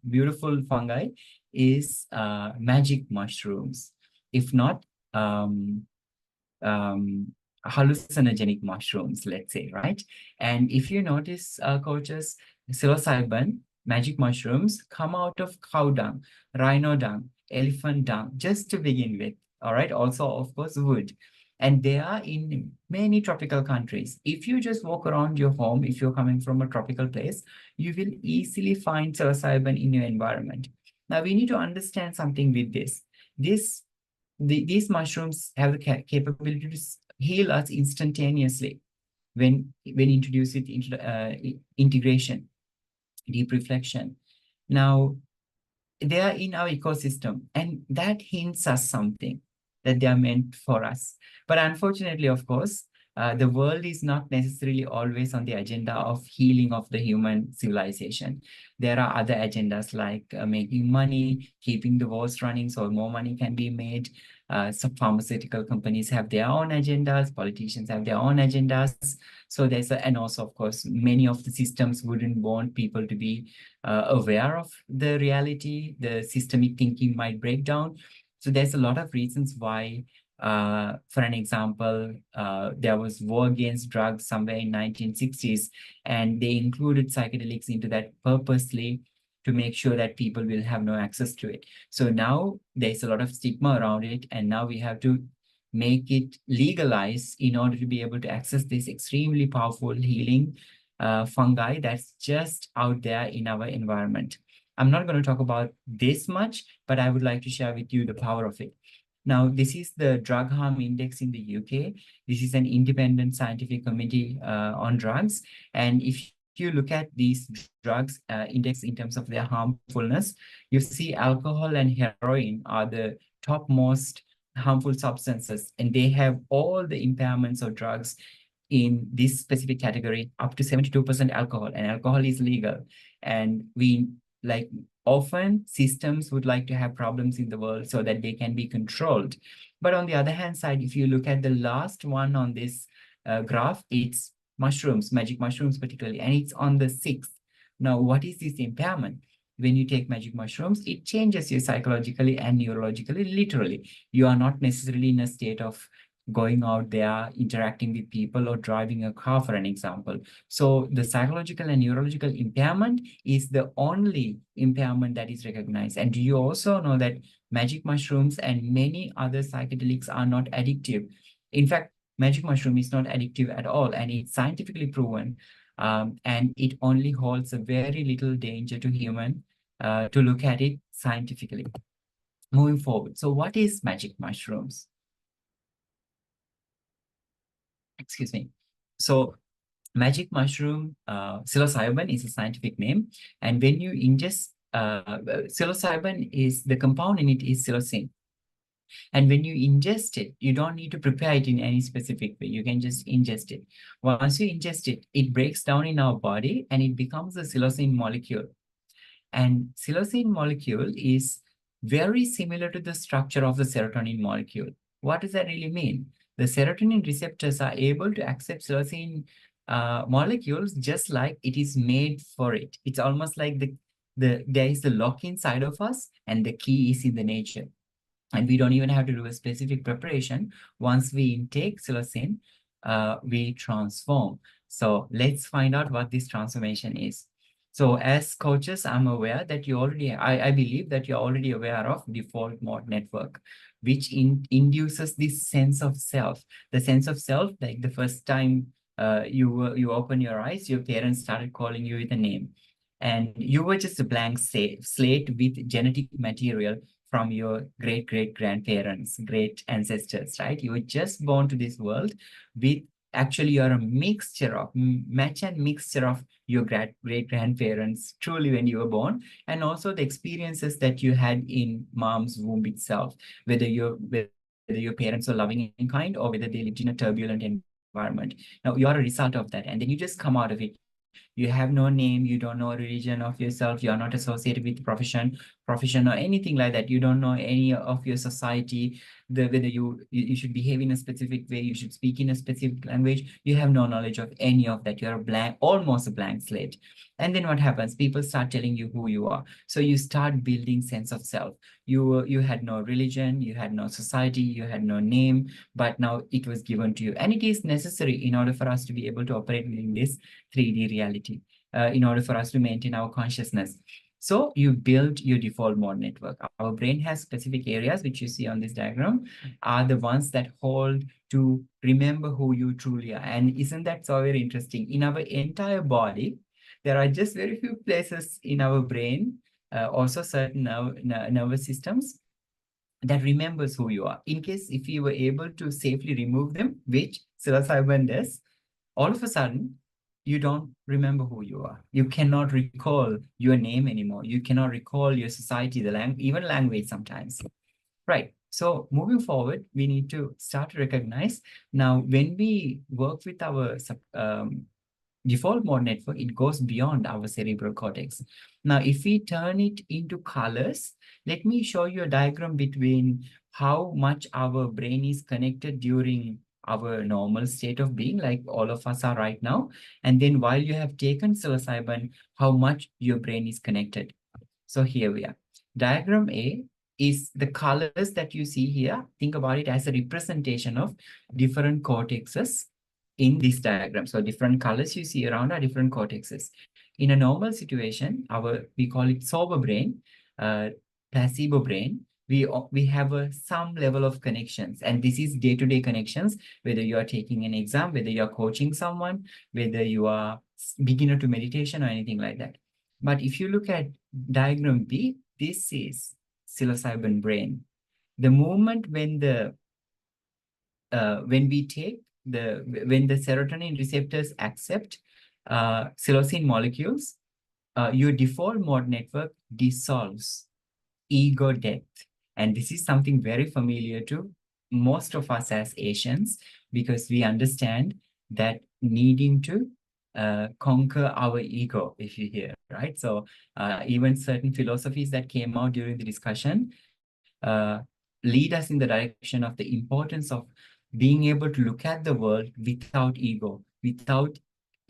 beautiful fungi is magic mushrooms. If not, hallucinogenic mushrooms, let's say, right? And if you notice, coaches, psilocybin, magic mushrooms come out of cow dung, rhino dung, elephant dung, just to begin with, all right? Also, of course, wood. And they are in many tropical countries. If you just walk around your home, if you're coming from a tropical place, you will easily find psilocybin in your environment. Now, we need to understand something with this. These mushrooms have the capability to heal us instantaneously when introduced it into the, integration, deep reflection. Now, they are in our ecosystem, and that hints us something, that they are meant for us. But unfortunately, of course, the world is not necessarily always on the agenda of healing of the human civilization. There are other agendas like making money, keeping the wars running so more money can be made. Some pharmaceutical companies have their own agendas, politicians have their own agendas. So and also, of course, many of the systems wouldn't want people to be aware of the reality. The systemic thinking might break down. So there's a lot of reasons why, for an example, there was war against drugs somewhere in 1960s, and they included psychedelics into that purposely to make sure that people will have no access to it. So now there's a lot of stigma around it, and now we have to make it legalized in order to be able to access this extremely powerful healing fungi that's just out there in our environment. I'm not going to talk about this much, but I would like to share with you the power of it. Now, this is the Drug Harm Index in the UK. This is an independent scientific committee on drugs. And if you look at these drugs index in terms of their harmfulness, you see alcohol and heroin are the topmost harmful substances, and they have all the impairments of drugs in this specific category, up to 72% alcohol, and alcohol is legal. And we often systems would like to have problems in the world so that they can be controlled. But on the other hand side, if you look at the last one on this graph, it's mushrooms, magic mushrooms particularly, and it's on the 6th. Now, what is this impairment? When you take magic mushrooms, it changes you psychologically and neurologically, literally. You are not necessarily in a state of going out there, interacting with people, or driving a car, for an example. So the psychological and neurological impairment is the only impairment that is recognized. And do you also know that magic mushrooms and many other psychedelics are not addictive? In fact, magic mushroom is not addictive at all, and it's scientifically proven. And it only holds a very little danger to human to look at it scientifically. Moving forward. So what is magic mushrooms? Excuse me. So magic mushroom, psilocybin is a scientific name. And when you ingest, psilocybin is, the compound in it is psilocin. And when you ingest it, you don't need to prepare it in any specific way. You can just ingest it. Once you ingest it, it breaks down in our body and it becomes a psilocin molecule. And psilocin molecule is very similar to the structure of the serotonin molecule. What does that really mean? The serotonin receptors are able to accept psilocin molecules just like it is made for it. It's almost like there is the lock inside of us and the key is in the nature. And we don't even have to do a specific preparation. Once we intake psilocin, we transform. So let's find out what this transformation is. So as coaches, I'm aware that you already, I believe that you're already aware of default mode network, which induces this sense of self. The sense of self, like the first time you open your eyes, your parents started calling you with a name. And you were just a blank slate with genetic material from your great-great-grandparents, great ancestors, right? You were just born to this world with, actually you're a mixture of, match and mixture of your great-grandparents truly when you were born, and also the experiences that you had in mom's womb itself, whether your parents were loving and kind or whether they lived in a turbulent environment. Now you are a result of that, and then you just come out of it. You have no name, you don't know a religion of yourself, you are not associated with profession or anything like that. You don't know any of your society, whether you should behave in a specific way, you should speak in a specific language. You have no knowledge of any of that. You're a blank, almost a blank slate. And then what happens? People start telling you who you are. So you start building sense of self. You had no religion, you had no society, you had no name, but now it was given to you. And it is necessary in order for us to be able to operate in this 3D reality, in order for us to maintain our consciousness. So you build your default mode network. Our brain has specific areas, which you see on this diagram, are the ones that hold to remember who you truly are. And isn't that so very interesting? In our entire body, there are just very few places in our brain, also certain nervous systems, that remembers who you are. In case if you were able to safely remove them, which psilocybin does, all of a sudden, you don't remember who you are. You cannot recall your name anymore. You cannot recall your society, even language sometimes. Right. So moving forward, we need to start to recognize now when we work with our default mode network, it goes beyond our cerebral cortex. Now, if we turn it into colors, let me show you a diagram between how much our brain is connected during our normal state of being, like all of us are right now. And then while you have taken psilocybin, how much your brain is connected. So here we are. Diagram A is the colors that you see here. Think about it as a representation of different cortexes in this diagram. So different colors you see around are different cortexes. In a normal situation, we call it sober brain, placebo brain, we have some level of connections, and this is day-to-day connections, whether you are taking an exam, whether you are coaching someone, whether you are beginner to meditation or anything like that. But if you look at diagram B, this is psilocybin brain. The moment when the serotonin receptors accept psilocin molecules, your default mode network dissolves, ego death. And this is something very familiar to most of us as Asians, because we understand that needing to conquer our ego, if you hear, right? So even certain philosophies that came out during the discussion lead us in the direction of the importance of being able to look at the world without ego, without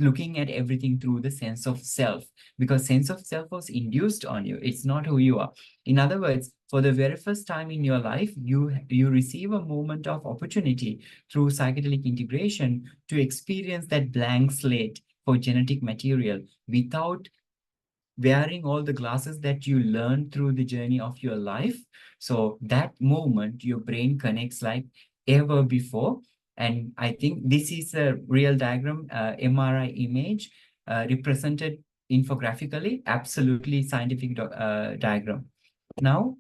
looking at everything through the sense of self, because sense of self was induced on you. It's not who you are. In other words, for the very first time in your life, you receive a moment of opportunity through psychedelic integration to experience that blank slate for genetic material without wearing all the glasses that you learned through the journey of your life. So that moment, your brain connects like ever before. And I think this is a real diagram, MRI image represented infographically, absolutely scientific diagram. Now,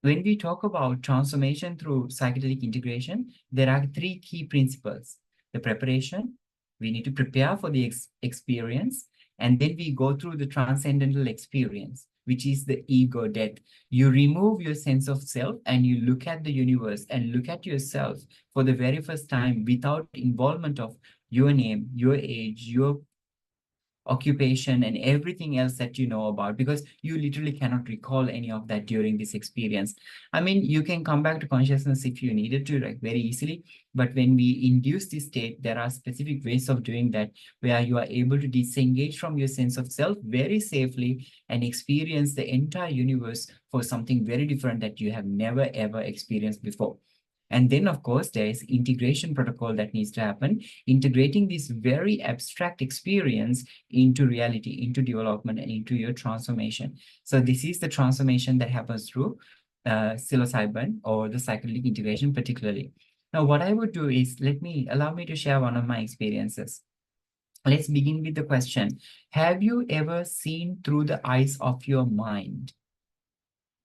when we talk about transformation through psychedelic integration, there are three key principles. The preparation, we need to prepare for the experience, and then we go through the transcendental experience, which is the ego death. You remove your sense of self and you look at the universe and look at yourself for the very first time without involvement of your name, your age, your occupation, and everything else that you know about, because you literally cannot recall any of that during this experience. I mean, you can come back to consciousness if you needed to, like, very easily, but when we induce this state, there are specific ways of doing that where you are able to disengage from your sense of self very safely and experience the entire universe for something very different that you have never ever experienced before. And then, of course, there is integration protocol that needs to happen, integrating this very abstract experience into reality, into development, and into your transformation. So this is the transformation that happens through psilocybin or the psychedelic integration particularly. Now, what I would do is, allow me to share one of my experiences. Let's begin with the question. Have you ever seen through the eyes of your mind?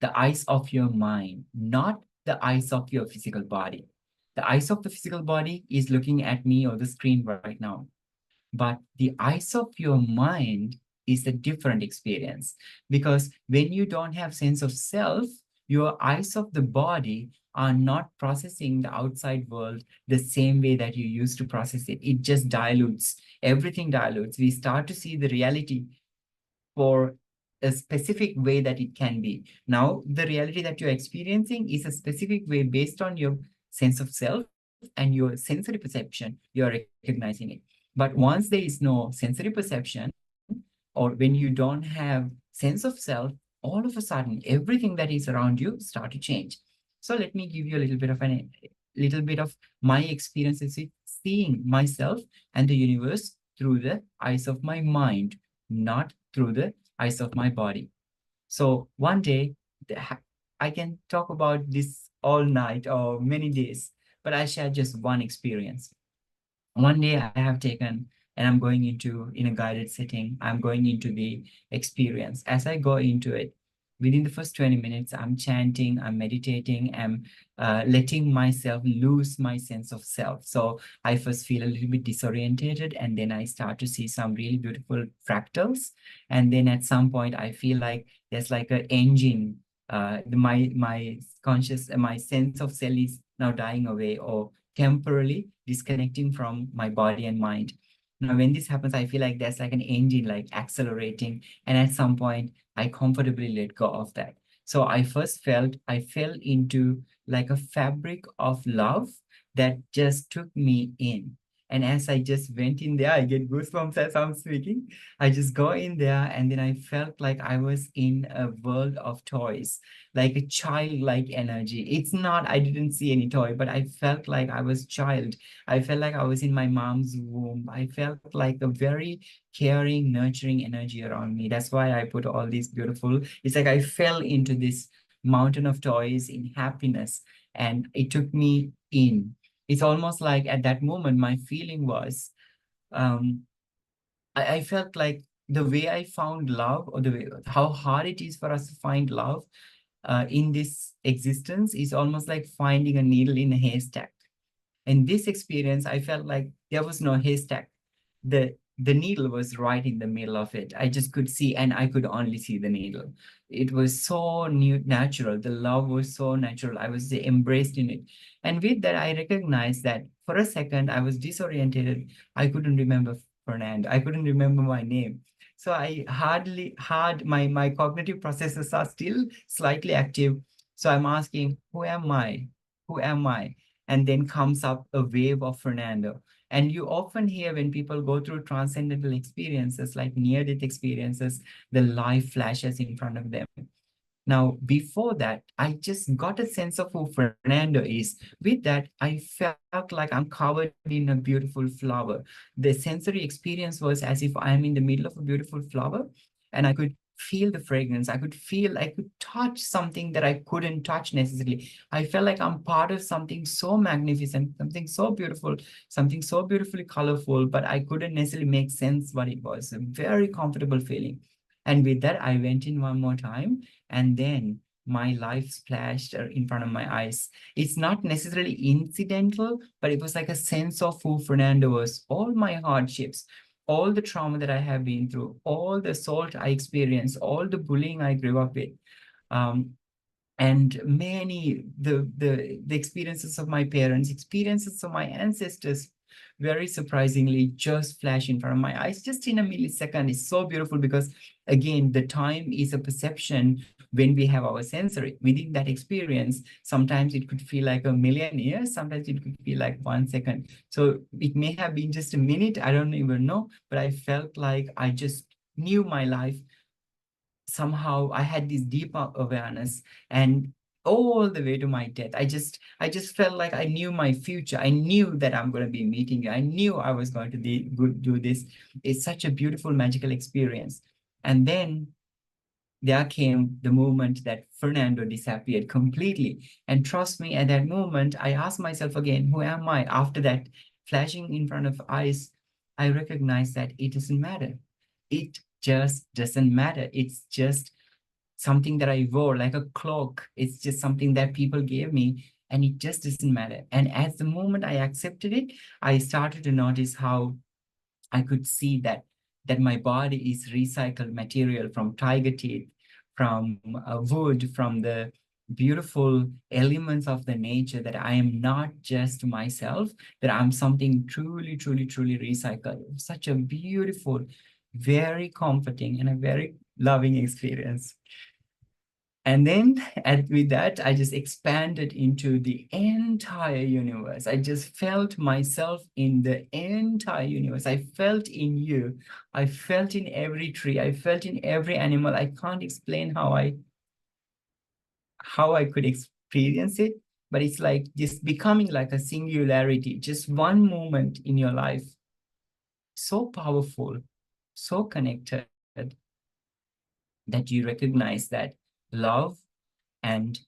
The eyes of your mind, not the eyes of your physical body. The eyes of the physical body is looking at me or the screen right now. But the eyes of your mind is a different experience, because when you don't have sense of self, your eyes of the body are not processing the outside world the same way that you used to process it. It just dilutes. Everything dilutes. We start to see the reality for a specific way that it can be. Now, the reality that you're experiencing is a specific way based on your sense of self and your sensory perception. You're recognizing it. But once there is no sensory perception, or when you don't have sense of self, all of a sudden, everything that is around you start to change. So let me give you a little bit of my experiences with seeing myself and the universe through the eyes of my mind, not through the eyes of my body. So one day, I can talk about this all night or many days, but I share just one experience. One day I have taken, and I'm going into, in a guided setting, I'm going into the experience. As I go into it, within the first 20 minutes, I'm chanting, I'm meditating, I'm letting myself lose my sense of self. So I first feel a little bit disorientated, and then I start to see some really beautiful fractals. And then at some point, I feel like there's like an engine. My sense of self is now dying away, or temporarily disconnecting from my body and mind. Now, when this happens, I feel like there's like an engine like accelerating, and at some point, I comfortably let go of that. So I fell into like a fabric of love that just took me in. And as I just went in there, I get goosebumps as I'm speaking. I just go in there, and then I felt like I was in a world of toys, like a childlike energy. It's not, I didn't see any toy, but I felt like I was child. I felt like I was in my mom's womb. I felt like a very caring, nurturing energy around me. That's why I put all these beautiful, it's like I fell into this mountain of toys in happiness, and it took me in. It's almost like at that moment, my feeling was, I felt like the way I found love, or the way, how hard it is for us to find love in this existence, is almost like finding a needle in a haystack. In this experience, I felt like there was no haystack. The needle was right in the middle of it. I just could see, and I could only see the needle. It was so natural. The love was so natural. I was embraced in it. And with that, I recognized that for a second, I was disoriented. I couldn't remember Fernando. I couldn't remember my name. So my cognitive processes are still slightly active. So I'm asking, who am I? Who am I? And then comes up a wave of Fernando. And you often hear when people go through transcendental experiences, like near-death experiences, the life flashes in front of them. Now, before that, I just got a sense of who Fernando is. With that, I felt like I'm covered in a beautiful flower. The sensory experience was as if I'm in the middle of a beautiful flower, and I could feel the fragrance. I could touch something that I couldn't touch necessarily. I felt like I'm part of something so magnificent, something so beautiful, something so beautifully colorful, but I couldn't necessarily make sense what it was. A very comfortable feeling. And with that, I went in one more time, and then my life splashed in front of my eyes. It's not necessarily incidental, but it was like a sense of who Fernando was. All my hardships, all the trauma that I have been through, all the assault I experienced, all the bullying I grew up with, and many the experiences of my parents, experiences of my ancestors, very surprisingly just flash in front of my eyes just in a millisecond. It's so beautiful because, again, the time is a perception when we have our sensory. Within that experience, sometimes it could feel like a million years, sometimes it could feel like 1 second. So it may have been just a minute, I don't even know, but I felt like I just knew my life. Somehow I had this deeper awareness, and all the way to my death, I just felt like I knew my future. I knew that I'm going to be meeting you. I knew I was going to do this. It's such a beautiful, magical experience. And then there came the moment that Fernando disappeared completely. And trust me, at that moment, I asked myself again, who am I? After that flashing in front of eyes, I recognized that it doesn't matter. It just doesn't matter. It's just something that I wore like a cloak. It's just something that people gave me, and it just doesn't matter. And at the moment I accepted it, I started to notice how I could see that my body is recycled material from tiger teeth, from wood, from the beautiful elements of the nature, that I am not just myself, that I'm something truly, truly, truly recycled. Such a beautiful, very comforting, and a very loving experience. And then with that, I just expanded into the entire universe. I just felt myself in the entire universe. I felt in you. I felt in every tree. I felt in every animal. I can't explain how I could experience it, but it's like just becoming like a singularity, just one moment in your life. So powerful, so connected, that you recognize that love and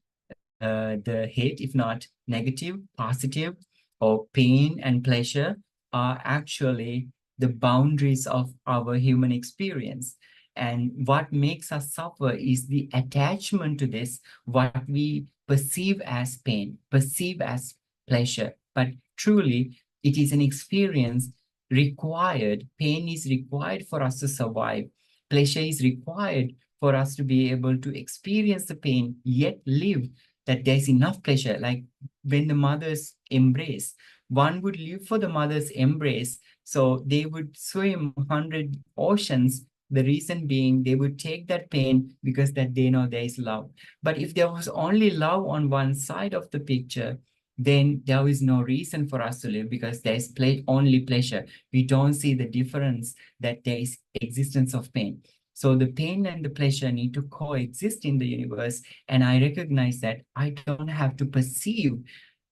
the hate, if not negative, positive, or pain and pleasure, are actually the boundaries of our human experience. And what makes us suffer is the attachment to this, what we perceive as pain, perceive as pleasure. But truly, it is an experience required. Pain is required for us to survive. Pleasure is required for us to be able to experience the pain, yet live, that there's enough pleasure. Like when the mothers embrace, one would live for the mother's embrace. So they would swim 100 oceans. The reason being, they would take that pain because that they know there is love. But if there was only love on one side of the picture, then there is no reason for us to live, because there is only pleasure. We don't see the difference, that there is existence of pain. So the pain and the pleasure need to coexist in the universe. And I recognize that I don't have to perceive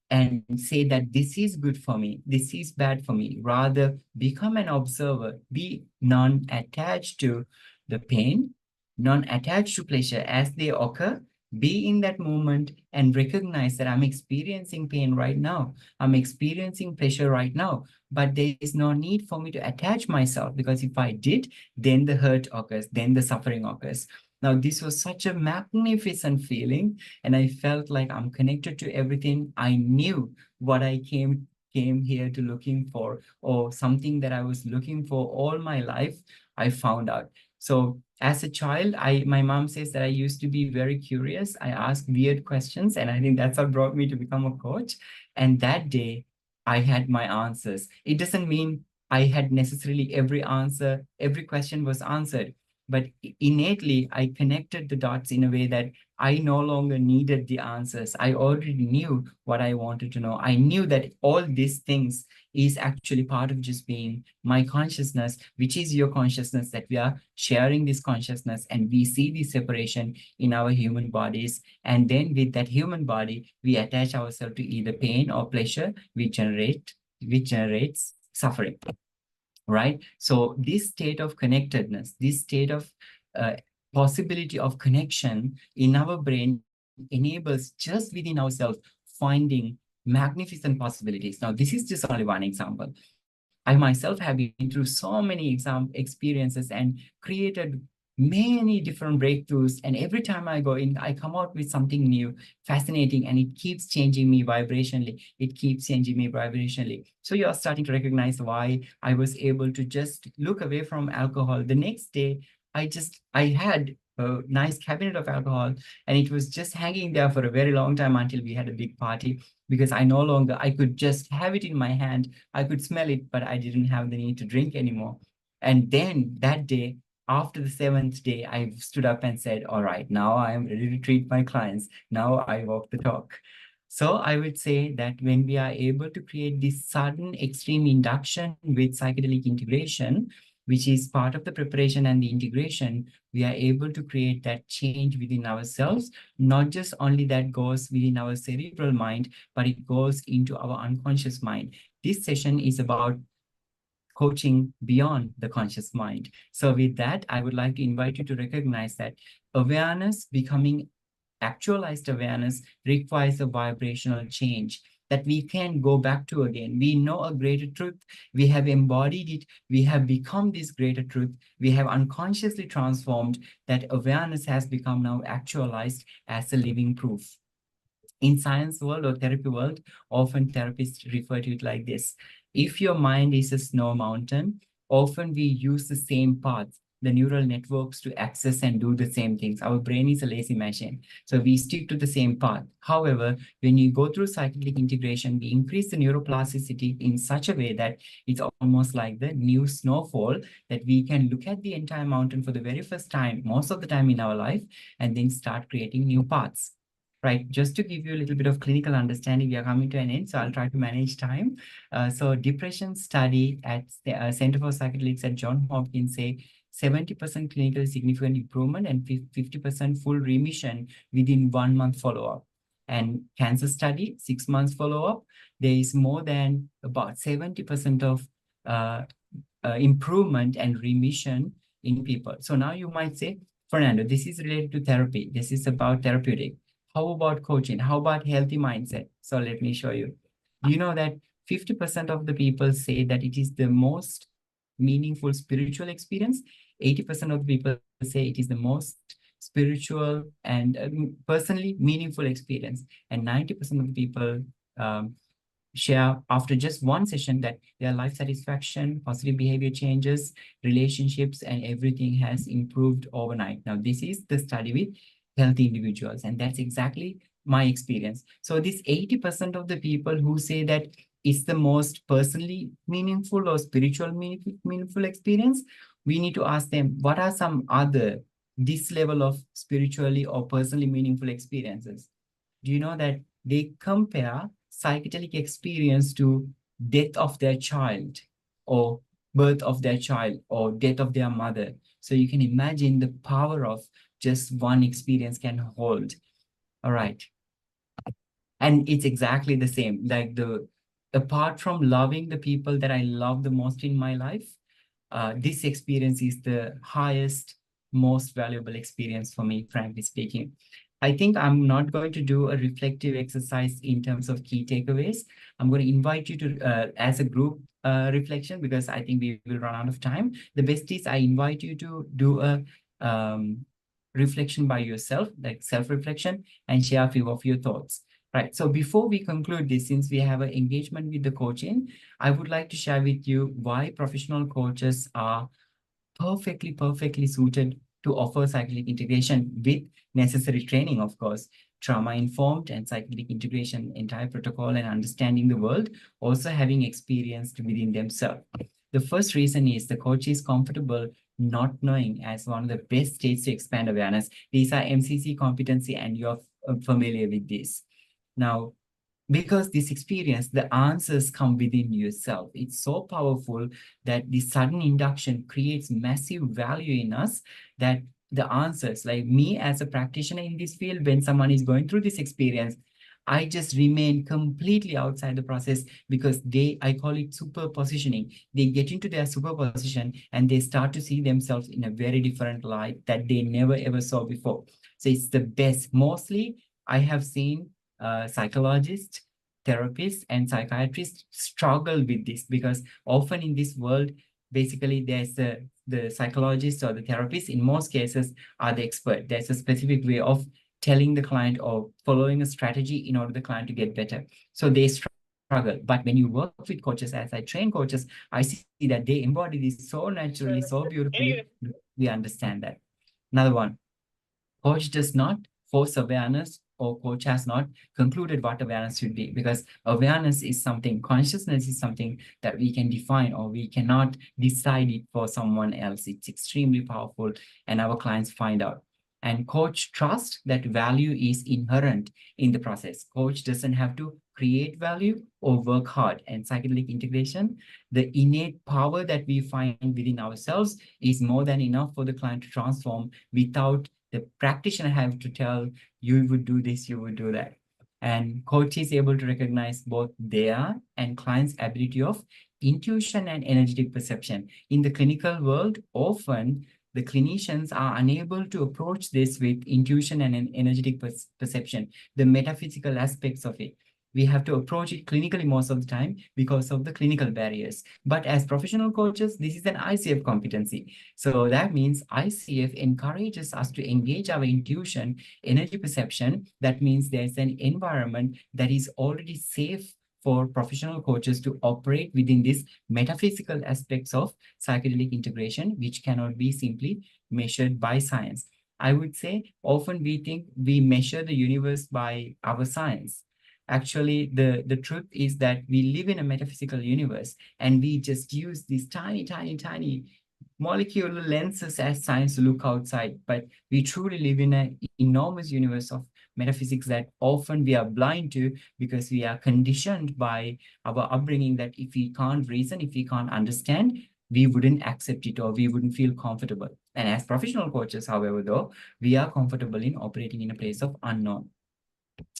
and say that this is good for me, this is bad for me. Rather, become an observer, be non-attached to the pain, non-attached to pleasure as they occur. Be in that moment and recognize that I'm experiencing pain right now. I'm experiencing pleasure right now. But there is no need for me to attach myself, because if I did, then the hurt occurs, then the suffering occurs. Now, this was such a magnificent feeling, and I felt like I'm connected to everything. I knew what I came here to looking for, or something that I was looking for all my life, I found out. So as a child, my mom says that I used to be very curious. I asked weird questions, and I think that's what brought me to become a coach. And that day, I had my answers. It doesn't mean I had necessarily every answer, every question was answered, but innately I connected the dots in a way that I no longer needed the answers. I already knew what I wanted to know. I knew that all these things is actually part of just being my consciousness, which is your consciousness, that we are sharing this consciousness, and we see the separation in our human bodies. And then with that human body, we attach ourselves to either pain or pleasure, which generates suffering. Right? So this state of connectedness, this state of possibility of connection in our brain enables just within ourselves finding magnificent possibilities. Now, this is just only one example. I myself have been through so many experiences and created many different breakthroughs. And every time I go in, I come out with something new, fascinating, and it keeps changing me vibrationally. It keeps changing me vibrationally. So you are starting to recognize why I was able to just look away from alcohol. The next day, I had a nice cabinet of alcohol, and it was just hanging there for a very long time until we had a big party, because I could just have it in my hand. I could smell it, but I didn't have the need to drink anymore. And then that day, after the 7th day, I stood up and said, all right, now I am ready to treat my clients. Now I walk the talk. So I would say that when we are able to create this sudden extreme induction with psychedelic integration, which is part of the preparation and the integration, we are able to create that change within ourselves. Not just only that goes within our cerebral mind, but it goes into our unconscious mind. This session is about coaching beyond the conscious mind. So with that, I would like to invite you to recognize that awareness, becoming actualized awareness, requires a vibrational change that we can go back to again. We know a greater truth. We have embodied it. We have become this greater truth. We have unconsciously transformed. That awareness has become now actualized as a living proof. In science world or therapy world, often therapists refer to it like this. If your mind is a snow mountain, often we use the same paths, the neural networks, to access and do the same things. Our brain is a lazy machine, so we stick to the same path. However, when you go through psychedelic integration, we increase the neuroplasticity in such a way that it's almost like the new snowfall, that we can look at the entire mountain for the very first time, most of the time in our life, and then start creating new paths. Right, just to give you a little bit of clinical understanding, we are coming to an end, so I'll try to manage time. So depression study at the Center for Psychedelics at Johns Hopkins say 70% clinically significant improvement and 50% full remission within 1 month follow-up. And cancer study, 6 months follow-up, there is more than about 70% of improvement and remission in people. So now you might say, Fernando, this is related to therapy. This is about therapeutic. How about coaching? How about healthy mindset? So let me show you. Do you know that 50% of the people say that it is the most meaningful spiritual experience? 80% of the people say it is the most spiritual and personally meaningful experience. And 90% of the people share after just one session that their life satisfaction, positive behavior changes, relationships, and everything has improved overnight. Now, this is the study with healthy individuals, and that's exactly my experience. So this 80% of the people who say that it's the most personally meaningful or spiritual meaningful experience, we need to ask them, what are some other this level of spiritually or personally meaningful experiences? Do you know that they compare psychedelic experience to death of their child, or birth of their child, or death of their mother? So you can imagine the power of just one experience can hold. All right. And it's exactly the same. Like apart from loving the people that I love the most in my life, this experience is the highest, most valuable experience for me, frankly speaking. I think I'm not going to do a reflective exercise in terms of key takeaways. I'm going to invite you to, as a group reflection, because I think we will run out of time. The best is I invite you to do a reflection by yourself, like self-reflection, and share a few of your thoughts. Right. So before we conclude this, since we have an engagement with the coaching, I would like to share with you why professional coaches are perfectly suited to offer psychedelic integration with necessary training, of course, trauma-informed and psychedelic integration, entire protocol, and understanding the world, also having experienced within themselves. The first reason is the coach is comfortable not knowing as one of the best states to expand awareness. These are MCC competency, and you're familiar with this. Now, because this experience, the answers come within yourself. It's so powerful that the sudden induction creates massive value in us, that the answers, like me as a practitioner in this field, when someone is going through this experience, I just remain completely outside the process because I call it super positioning. They get into their super position and they start to see themselves in a very different light that they never ever saw before. So it's the best. Mostly I have seen psychologists, therapists, and psychiatrists struggle with this because often in this world, basically there's the psychologist or the therapist in most cases are the expert. There's a specific way of telling the client or following a strategy in order the client to get better. So they struggle. But when you work with coaches, as I train coaches, I see that they embody this so naturally, so beautifully. We understand that. Another one, coach does not force awareness, or coach has not concluded what awareness should be, because awareness is something, consciousness is something that we can define, or we cannot decide it for someone else. It's extremely powerful, and our clients find out. And coach trust that value is inherent in the process. Coach doesn't have to create value or work hard. And psychedelic integration, the innate power that we find within ourselves is more than enough for the client to transform without the practitioner have to tell, you would do this, you would do that. And coach is able to recognize both their and client's ability of intuition and energetic perception. In the clinical world, often the clinicians are unable to approach this with intuition and an energetic perception, the metaphysical aspects of it. We have to approach it clinically most of the time because of the clinical barriers. But as professional coaches, this is an ICF competency. So that means ICF encourages us to engage our intuition, energy perception. That means there's an environment that is already safe for professional coaches to operate within these metaphysical aspects of psychedelic integration, which cannot be simply measured by science. I would say often we think we measure the universe by our science. Actually, the truth is that we live in a metaphysical universe, and we just use these tiny molecular lenses as science to look outside. But we truly live in an enormous universe of metaphysics that often we are blind to because we are conditioned by our upbringing that if we can't reason, if we can't understand, we wouldn't accept it or we wouldn't feel comfortable. And as professional coaches, however, though, we are comfortable in operating in a place of unknown.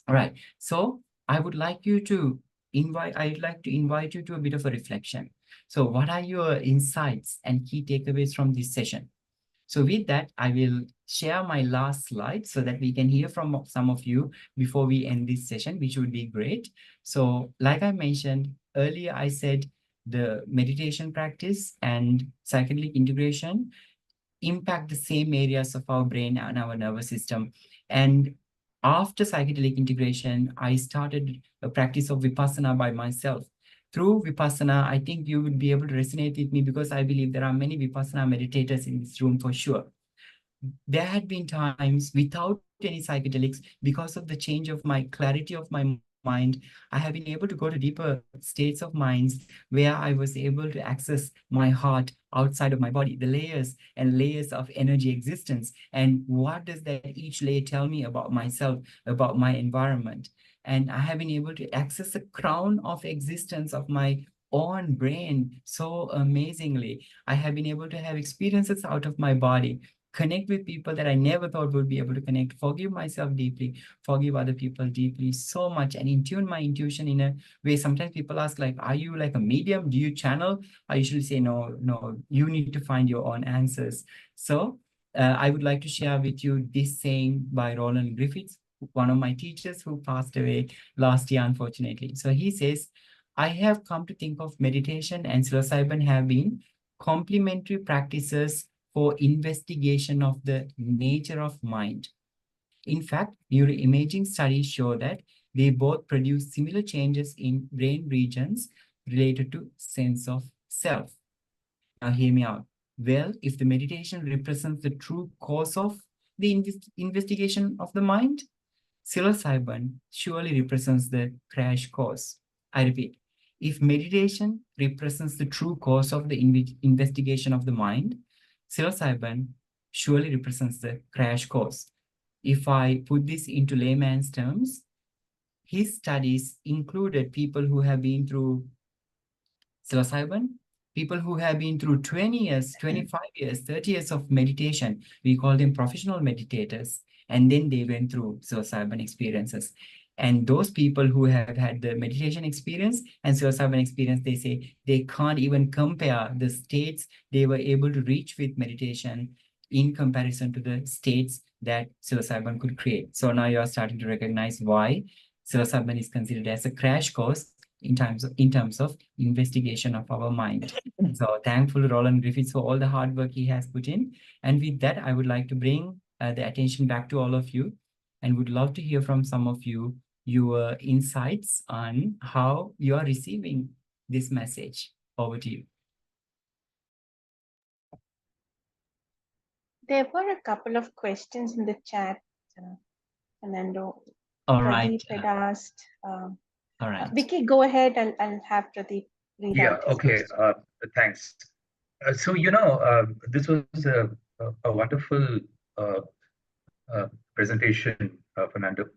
All right. So I'd like to invite you to a bit of a reflection. So what are your insights and key takeaways from this session? So with that, I will share my last slide so that we can hear from some of you before we end this session, which would be great. So like I mentioned earlier, I said the meditation practice and psychedelic integration impact the same areas of our brain and our nervous system. And after psychedelic integration, I started a practice of Vipassana by myself. Through Vipassana, I think you would be able to resonate with me because I believe there are many Vipassana meditators in this room for sure. There had been times without any psychedelics, because of the change of my clarity of my mind, I have been able to go to deeper states of minds where I was able to access my heart outside of my body, the layers and layers of energy existence. And what does that each layer tell me about myself, about my environment? And I have been able to access the crown of existence of my own brain so amazingly. I have been able to have experiences out of my body, connect with people that I never thought would be able to connect, forgive myself deeply, forgive other people deeply, so much, and in tune my intuition in a way. Sometimes people ask, like, are you like a medium? Do you channel? I usually say, no, you need to find your own answers. So I would like to share with you this saying by Roland Griffiths, one of my teachers who passed away last year, unfortunately. So he says, I have come to think of meditation and psilocybin have been complementary practices for investigation of the nature of mind. In fact, neuroimaging studies show that they both produce similar changes in brain regions related to sense of self. Now, hear me out. Well, if the meditation represents the true cause of the investigation of the mind, psilocybin surely represents the crash course. I repeat, if meditation represents the true cause of the investigation of the mind, psilocybin surely represents the crash course. If I put this into layman's terms, his studies included people who have been through psilocybin, people who have been through 20 years, 25 years, 30 years of meditation. We call them professional meditators. And then they went through psilocybin experiences. And those people who have had the meditation experience and psilocybin experience, they say they can't even compare the states they were able to reach with meditation in comparison to the states that psilocybin could create. So now you are starting to recognize why psilocybin is considered as a crash course in terms of investigation of our mind. So thankful to Roland Griffiths for all the hard work he has put in. And with that, I would like to bring the attention back to all of you and would love to hear from some of you your insights on how you are receiving this message. Over to you. There were a couple of questions in the chat, Fernando. All Pradeep right. had asked. All right. Vicky, go ahead. I'll have Pradeep read out his Okay. question. Thanks. So, this was a wonderful presentation, Fernando.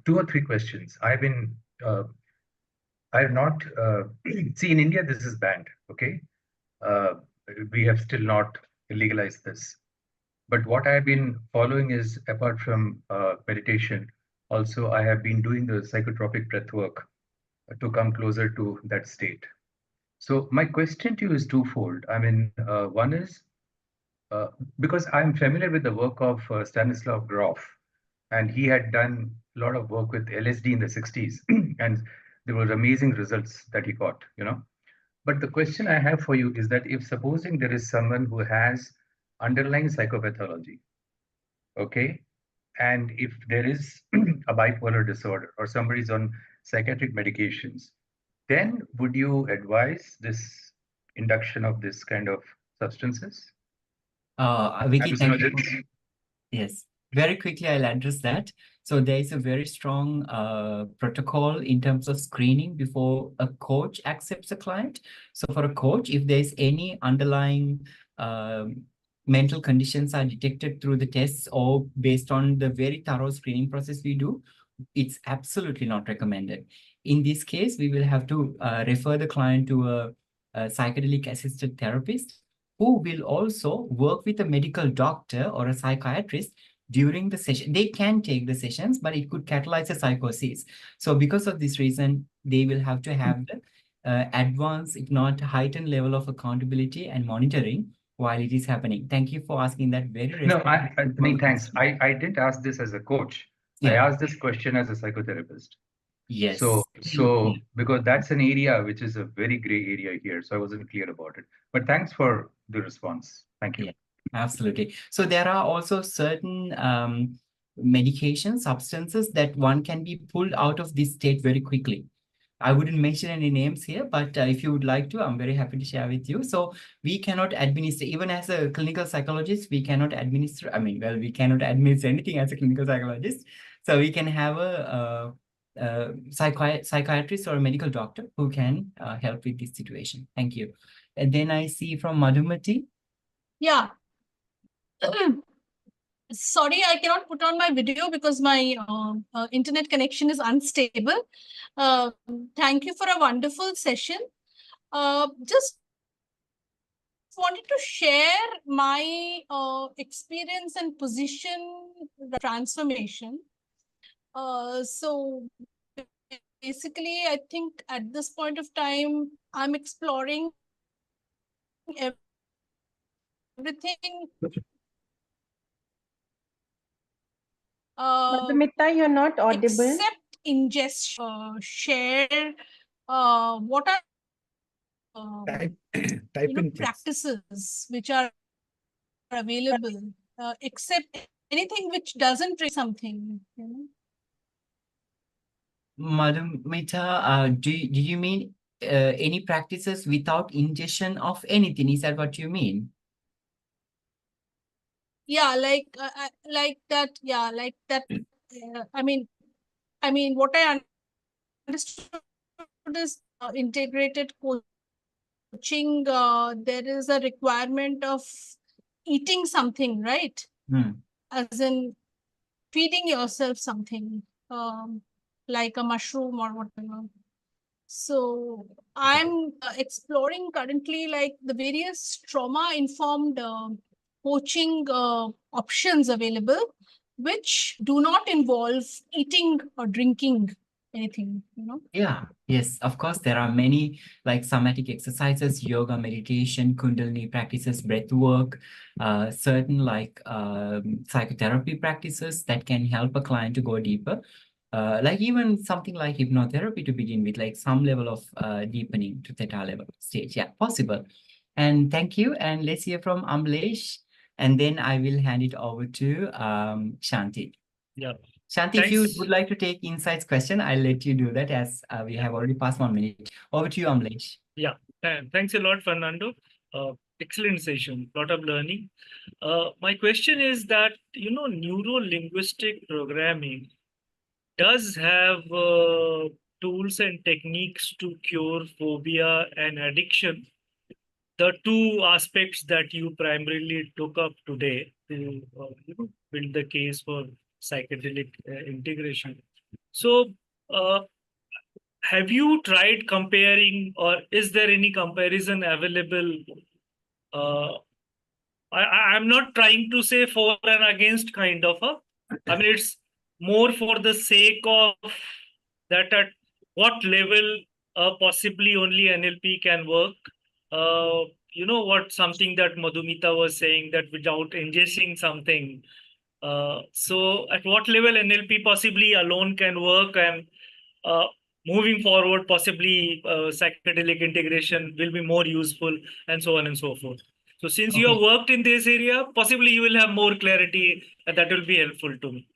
2 or 3 questions. I have not, see, in India, this is banned, okay? We have still not legalized this. But what I've been following is, apart from meditation, also I have been doing the psychotropic breath work to come closer to that state. So my question to you is twofold. I mean, one is, because I'm familiar with the work of Stanislav Grof, and he had done a lot of work with LSD in the 60s, and there were amazing results that he got, But the question I have for you is that if supposing there is someone who has underlying psychopathology, okay, and if there is a bipolar disorder or somebody's on psychiatric medications, then would you advise this induction of this kind of substances? Vicky, thank you. Yes, very quickly, I'll address that. So there is a very strong protocol in terms of screening before a coach accepts a client. So for a coach, if there's any underlying mental conditions are detected through the tests or based on the very thorough screening process we do, it's absolutely not recommended. In this case, we will have to refer the client to a psychedelic assisted therapist who will also work with a medical doctor or a psychiatrist during the session. They can take the sessions, but it could catalyze a psychosis. So because of this reason, they will have to have the advanced, if not heightened level of accountability and monitoring while it is happening. Thank you for asking that very No, thanks. I didn't ask this as a coach. Yeah. I asked this question as a psychotherapist. Yes. So because that's an area which is a very gray area here, so I wasn't clear about it. But thanks for the response. Thank you. Yeah, absolutely. So there are also certain medication substances that one can be pulled out of this state very quickly. I wouldn't mention any names here, but if you would like to, I'm very happy to share with you. So we cannot administer, even as a clinical psychologist, we cannot administer, we cannot administer anything as a clinical psychologist. So we can have a psychiatrist or a medical doctor who can help with this situation. Thank you. And then I see from Madhumati. Yeah. Sorry, I cannot put on my video because my internet connection is unstable. Thank you for a wonderful session. Just wanted to share my experience and position, the transformation. So basically, I think at this point of time, I'm exploring everything. Madhumita, you're not audible. Except ingest, share, what are practices which are available, except anything which doesn't trigger something. Madhumita, do you mean any practices without ingestion of anything? Is that what you mean? Yeah, like that. Yeah, like that. I mean, what I understood is integrated coaching. There is a requirement of eating something, right? As in feeding yourself something, like a mushroom or whatever. So I'm exploring currently like the various trauma-informed coaching options available. which do not involve eating or drinking anything, you know? Yeah, yes, of course, there are many like somatic exercises, yoga, meditation, Kundalini practices, breath work, certain like psychotherapy practices that can help a client to go deeper. Like even something like hypnotherapy to begin with, like some level of deepening to theta level stage. Yeah, possible. And thank you. And let's hear from Amlesh, and then I will hand it over to Shanti. Yeah. Shanti, if you Thanks. would like to take insights question, I'll let you do that as we have already passed 1 minute. Over to you, Amlesh. Yeah, thanks a lot, Fernando. Excellent session, lot of learning. My question is that, you know, neuro-linguistic programming does have tools and techniques to cure phobia and addiction. The two aspects that you primarily took up today to you know, build the case for psychedelic integration. So, have you tried comparing, or is there any comparison available? I'm not trying to say for and against kind of I mean, it's more for the sake of that at what level possibly only NLP can work. You know what, something that Madhumita was saying, that without ingesting something. So at what level NLP possibly alone can work, and moving forward, possibly psychedelic integration will be more useful, and so on and so forth. So since you have worked in this area, possibly you will have more clarity, and that will be helpful to me.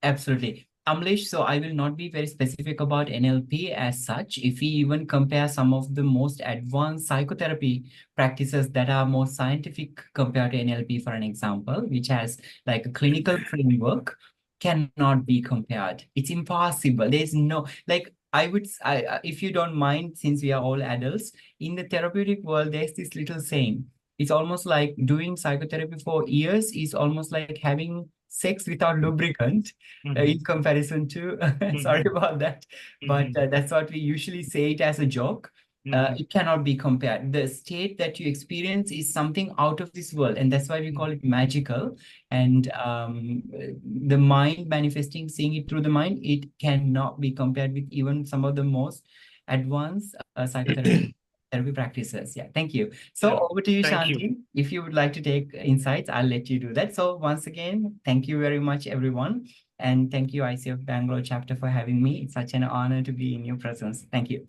Absolutely. Amlesh, so I will not be very specific about NLP as such. If we even compare some of the most advanced psychotherapy practices that are more scientific compared to NLP, for an example, which has like a clinical framework, cannot be compared. It's impossible. There's no, like, if you don't mind, since we are all adults, in the therapeutic world, there's this little saying. It's almost like doing psychotherapy for years is almost like having sex without lubricant in comparison to, sorry about that, but that's what we usually say it as a joke. It cannot be compared. The state that you experience is something out of this world, and that's why we call it magical. And the mind manifesting, seeing it through the mind, it cannot be compared with even some of the most advanced psychotherapy therapy practices. Yeah, thank you. So over to you, Shanti. If you would like to take insights, I'll let you do that. So once again, thank you very much, everyone. And thank you, ICF Bengaluru Chapter, for having me. It's such an honor to be in your presence. Thank you.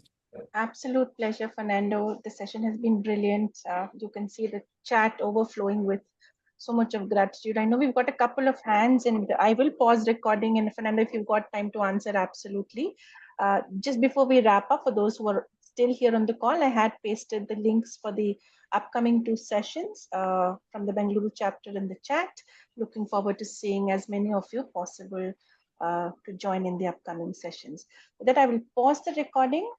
Absolute pleasure, Fernando. The session has been brilliant. You can see the chat overflowing with so much of gratitude. I know we've got a couple of hands, and I will pause recording. And Fernando, if you've got time to answer, absolutely. Just before we wrap up, for those who are still here on the call, I had pasted the links for the upcoming 2 sessions from the Bengaluru chapter in the chat. Looking forward to seeing as many of you possible to join in the upcoming sessions. With that, I will pause the recording.